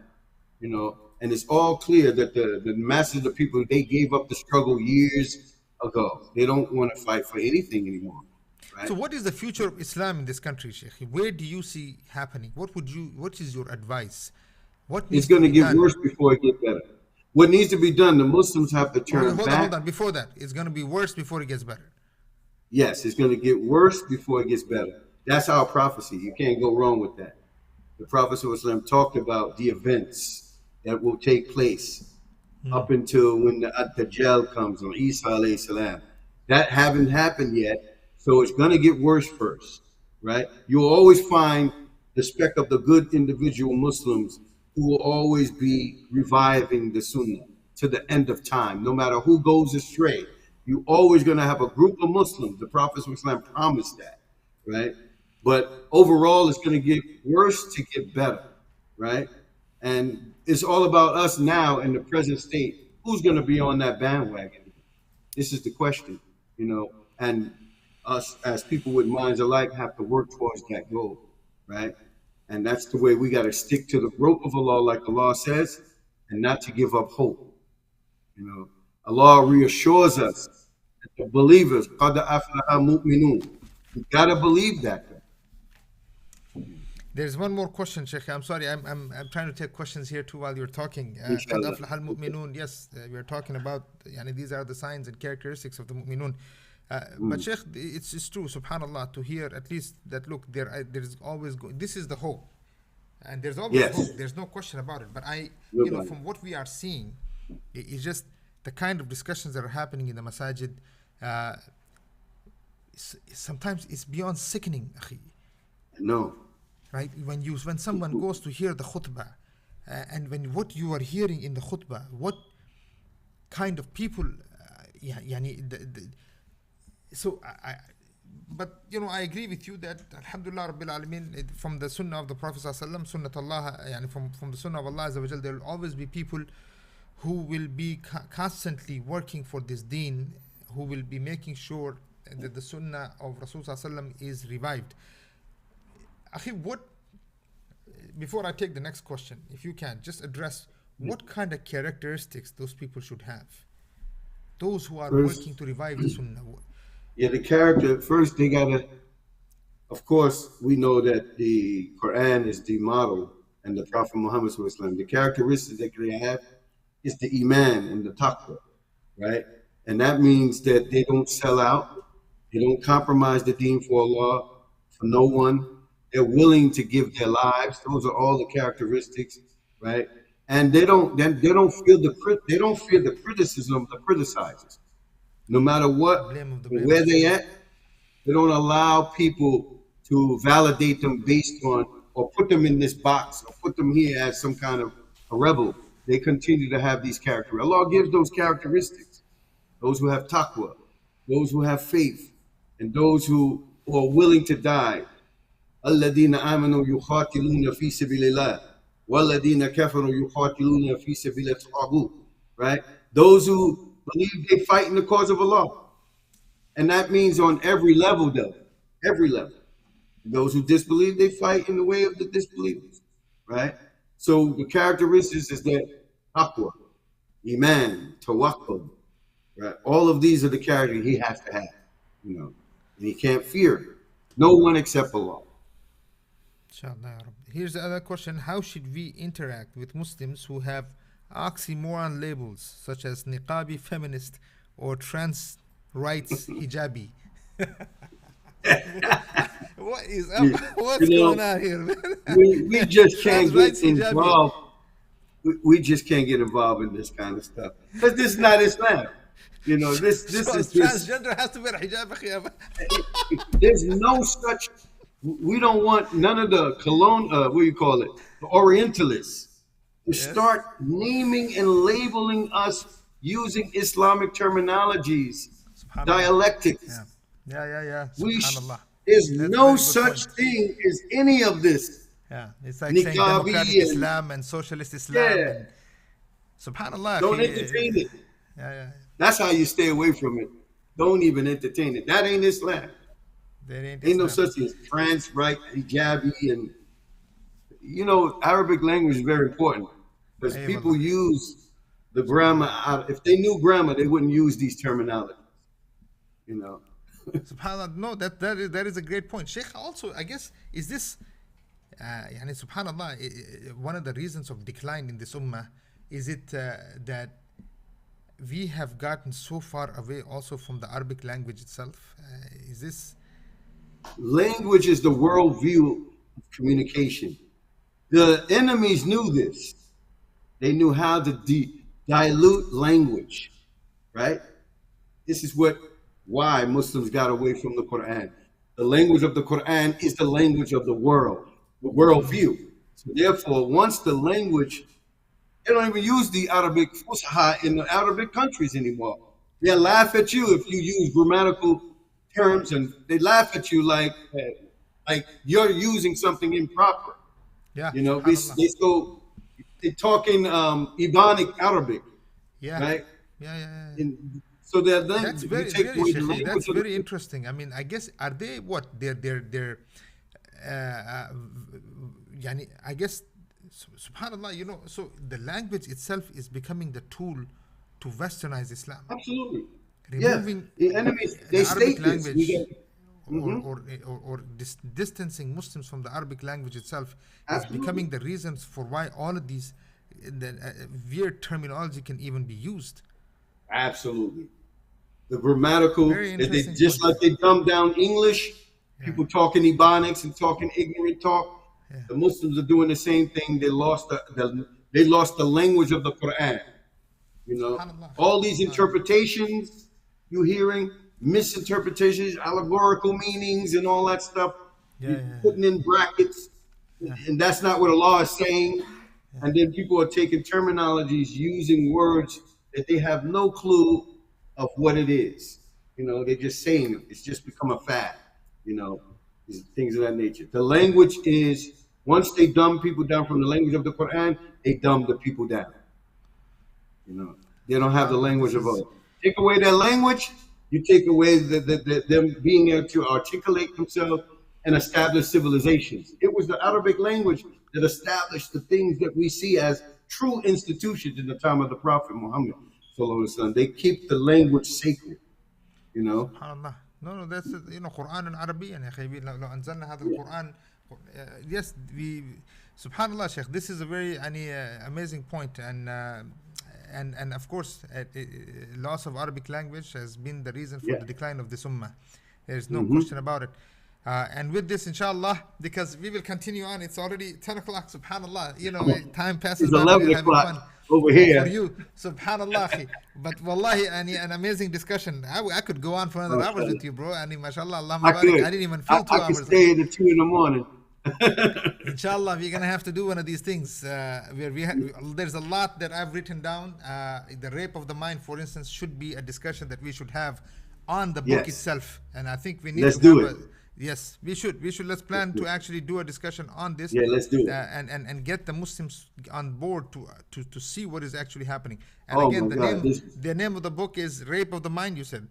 You know, and it's all clear that the masses of the people, they gave up the struggle years ago. They don't want to fight for anything anymore. So, Right? what is the future of Islam in this country, Sheikh? Where do you see happening? What is your advice? What It's needs to going to be get done? worse before it gets better. What needs to be done, the Muslims have to turn Hold back. on. Before that, it's going to be worse before it gets better. Yes, it's going to get worse before it gets better. That's our prophecy. You can't go wrong with that. The Prophet ﷺ talked about the events that will take place up until when the Dajjal comes on Isa alayhi salam. That haven't happened yet, so it's going to get worse first, right? You'll always find the speck of the good individual Muslims who will always be reviving the Sunnah to the end of time, no matter who goes astray. You're always going to have a group of Muslims. The Prophet ﷺ promised that, right? But overall, it's going to get worse to get better, right? And it's all about us now in the present state. Who's going to be on that bandwagon? This is the question, you know. And us as people with minds alike have to work towards that goal, right? And that's the way we got to stick to the rope of Allah, like Allah says, and not to give up hope. You know, Allah reassures us that the believers, قَدْ أَفْلَحَ مُؤْمِنُونَ. You got to believe that. There's one more question, Sheikh. I'm sorry, I'm trying to take questions here too while you're talking. قَدْ Inshallah. أَفْلَحَ الْمُؤْمِنُونَ. Yes, we're talking about, yani, these are the signs and characteristics of the mu'minun. But Sheikh, it's true, subhanallah, to hear at least that, look, there's always, this is the hope. And there's always Yes. hope. There's no question about it. But Right. from what we are seeing, it's just the kind of discussions that are happening in the masajid. Sometimes it's beyond sickening, akhi. No. Right? When someone goes to hear the khutbah, and when what you are hearing in the khutbah, what kind of people, so but I agree with you that Alhamdulillah Rabbil Alameen, from the Sunnah of the Prophet Sallallahu Sunnatullah, from the Sunnah of Allah Azza wa Jal, there will always be people who will be constantly working for this deen, who will be making sure that the Sunnah of Rasul Sallallahu is revived. Akhi, before I take the next question, if you can just address what kind of characteristics those people should have, those who are First, working to revive the Sunnah. yeah, the character, first they got to, of course, we know that the Quran is the model and the Prophet Muhammad Sallallahu Alaihi Wasallam. The characteristics that they have is the Iman and the Taqwa, right? And that means that they don't sell out. They don't compromise the deen for Allah, for no one. They're willing to give their lives. Those are all the characteristics, right? and they don't fear the criticism of the criticizers. No matter what, Blame of the where blame. they at, they don't allow people to validate them based on or put them in this box or put them here as some kind of a rebel. They continue to have these characteristics. Allah gives those characteristics. Those who have taqwa, those who have faith, and those who are willing to die. الذين آمنوا يقاتلون في سبيل الله والذين كفروا يقاتلون في سبيل الطاغوت. Right? Those who believe they fight in the cause of Allah. And that means on every level, though. Every level. Those who disbelieve, they fight in the way of the disbelievers. Right? So the characteristics is that taqwa, iman, tawakkul. Right? All of these are the characters he has to have. You know. And he can't fear no one except Allah. Inshallah, ya Rabbi. Here's the other question. How should we interact with Muslims who have oxymoron labels such as niqabi feminist or trans rights hijabi? What is up? What's going on here, man? We just can't get Trans rights hijabi. involved. We just can't get involved in this kind of stuff. Because this is not Islam. You know, this So is just, transgender has to wear hijab, akhi. there's no such, we don't want none of the what do you call it, the Orientalists to start naming and labeling us using Islamic terminologies, Subhanallah. dialectics. Yeah. We Subhanallah. There's That's a no very good such point. thing as any of this. Yeah, it's like saying Niqabi democratic and- Islam and socialist Islam. Yeah. And, Subhanallah. Don't akhi, entertain it. Yeah. That's how you stay away from it. Don't even entertain it. That ain't Islam. There ain't Ain't no Islam. such thing as trans right, hijabi, and you know, Arabic language is very important because Hey, people wallah. use the grammar. If they knew grammar, they wouldn't use these terminologies. You know, Subhanallah. No, that is a great point. Sheikh, also, I guess, is this, yani, Subhanallah, one of the reasons of decline in this ummah, is it that we have gotten so far away also from the Arabic language itself? Is this... language is the worldview of communication. The enemies knew this. They knew how to dilute language, right? This is why Muslims got away from the Quran. The language of the Quran is the language of the world, the worldview. So therefore, once the language, they don't even use the Arabic Fusha in the Arabic countries anymore. They'll laugh at you if you use grammatical terms, and they laugh at you like you're using something improper. Yeah, You know, subhanallah. they're talking Ibanic Arabic, Yeah. right? Yeah. And so that then That's you very, take very, away the Sheikh, language that's of the- very interesting. I mean, I guess, are they what? They're yani, I guess, subhanallah, you know, so the language itself is becoming the tool to westernize Islam. Absolutely. Removing The enemies, the they Arabic state this. language We get- or distancing Muslims from the Arabic language itself is Absolutely. becoming the reasons for why all of these weird terminology can even be used. Absolutely. The grammatical, Very interesting just point. like they dumb down English, people talking Ebonics and talking ignorant talk. Yeah. The Muslims are doing the same thing. They lost the language of the Quran. You know, Subhanallah. all these interpretations you hearing, misinterpretations, allegorical meanings, and all that stuff. Yeah. Putting in brackets, and that's not what Allah is saying. And then people are taking terminologies, using words that they have no clue of what it is. You know, they're just saying it. It's just become a fad. You know, things of that nature. The language is, once they dumb people down from the language of the Quran, they dumb the people down. You know, they don't have the language of Allah. Take away their language, you take away them being able to articulate themselves and establish civilizations. It was the Arabic language that established the things that we see as true institutions in the time of the Prophet Muhammad. They keep the language sacred, you know. SubhanAllah. No, that's, you know, Quran and Arabian. يا أخي, لو أنزلنا هذا القرآن, yes, subhanallah, Sheikh, this is a very amazing point, and of course, loss of Arabic language has been the reason for the decline of this ummah. There's no question about it. And with this, inshallah, because we will continue on. It's already 10 o'clock, subhanallah. You know, time passes It's by when 11 you're having o'clock fun. over here. For you, subhanallah. Akhi. But wallahi, an amazing discussion. I could go on for another hours with you, bro. And mashallah, Allah Mubarak. I didn't even feel 2 I hours. could stay to 2 in the morning. Inshallah, we're gonna have to do one of these things where there's a lot that I've written down. The rape of the mind, for instance, should be a discussion that we should have on the book itself, and I think we need Let's to do have it. Yes, we should. Let's plan to actually do a discussion on this. Yeah, let's do it. And get the Muslims on board to see what is actually happening. And Oh again, my God, the name of the book is Rape of the Mind, you said.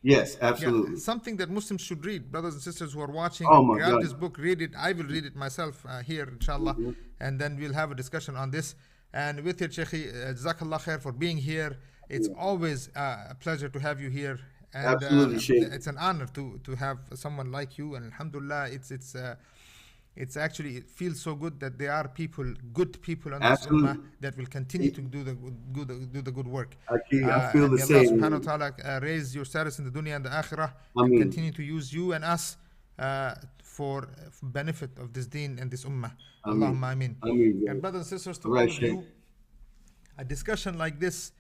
Yes, absolutely. Yeah, something that Muslims should read, brothers and sisters who are watching. Oh my grab God. this book, read it. I will read it myself here, inshallah, and then we'll have a discussion on this. And with it, Sheikh, Jazakallah khair for being here. It's always a pleasure to have you here. And Absolutely, Sheikh. it's an honor to have someone like you. And alhamdulillah, it's actually, it feels so good that there are good people on this ummah that will continue to do the good work. I feel the Allah same. subhanahu wa ta'ala raise your status in the dunya and the akhirah, and Ameen. continue to use you and us for benefit of this deen and this ummah. Allahumma ameen. Ameen. And brothers and sisters, to Right, all of you, a discussion like this,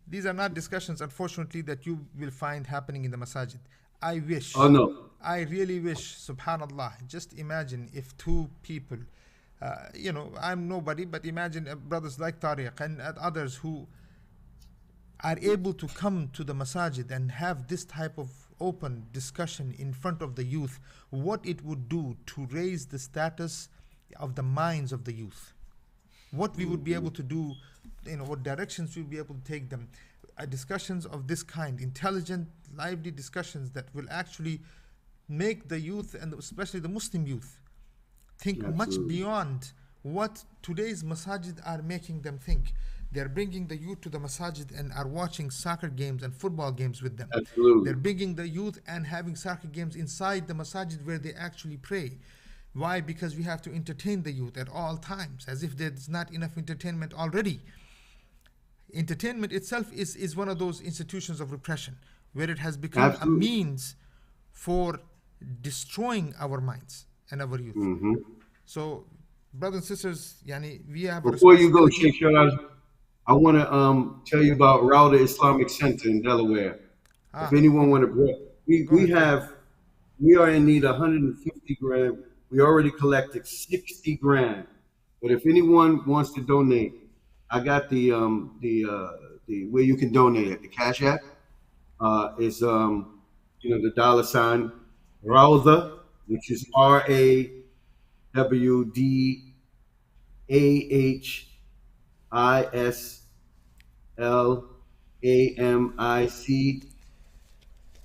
these are not discussions, unfortunately, that you will find happening in the masajid. I wish. Oh no. I really wish, subhanallah, just imagine if two people, I'm nobody, but imagine brothers like Tariq and others who are able to come to the masajid and have this type of open discussion in front of the youth, what it would do to raise the status of the minds of the youth. What we would be able to do, what directions we would be able to take them. Discussions of this kind, intelligent, lively discussions that will actually make the youth, and especially the Muslim youth, think much beyond what today's masajid are making them think. They're bringing the youth to the masajid and are watching soccer games and football games with them. Absolutely. They're bringing the youth and having soccer games inside the masajid where they actually pray. Why? Because we have to entertain the youth at all times, as if there's not enough entertainment already. Entertainment itself is one of those institutions of repression, where it has become a means for destroying our minds and our youth. So, brothers and sisters, we have a Before you go, Sheikh Shirazi, I want to tell you about Rawdahislamic Center in Delaware. If anyone want to, we are in need of 150 grand. We already collected 60 grand. But if anyone wants to donate, I got the where you can donate at the CashApp is the $ Rawda, which is RAWDAHISLAMIC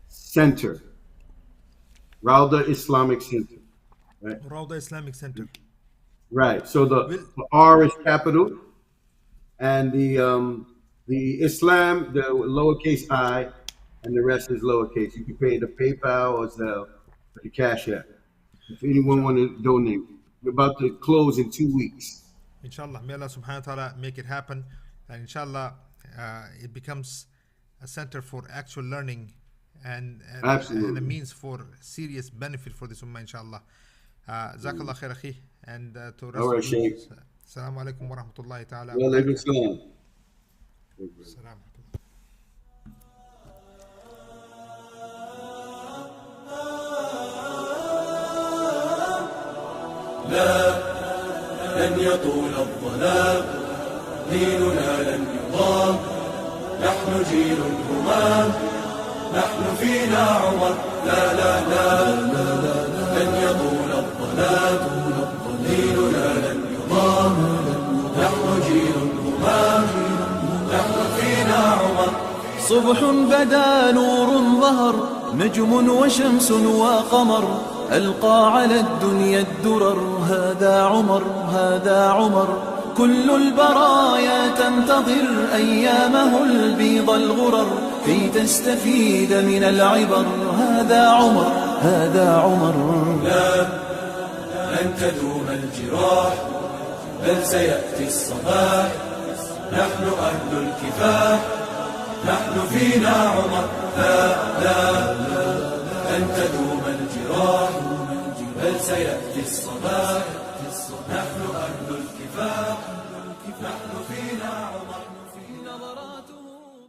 Center. Rawda Islamic Center. Right. Rawda Islamic Center. Right. So the R is capital, and the Islam, the lowercase I, and the rest is lowercase. You can pay the PayPal or Zelle or the Cash App. If anyone want to donate, we're about to close in 2 weeks. Inshallah, may Allah subhanahu wa ta'ala make it happen, and inshallah it becomes a center for actual learning and a means for serious benefit for this ummah, inshallah. Jazakallah khair akhi, and to rest All right, Sheikh. Assalamu alaikum wa rahmatullahi ta'ala. Wa alaikum salam. Salam. لا لن يطول الظلام ديننا لن يضام نحن جيل الهمام نحن فينا عمر لا لا لا لن يطول الظلام ديننا لن يضام نحن جيل الهمام نحن فينا عمر صبح بدا نور ظهر نجم وشمس وقمر ألقى على الدنيا الدرر هذا عمر هذا عمر كل البرايا تنتظر أيامه البيض الغرر كي تستفيد من العبر هذا عمر هذا عمر لا لن تدوم الجراح بل سيأتي الصباح نحن أهل الكفاح نحن فينا عمر لا لا لن تدوم الجراح بل سيأتي الصباح، نحن أهل الكفاح، نحن فينا عمر.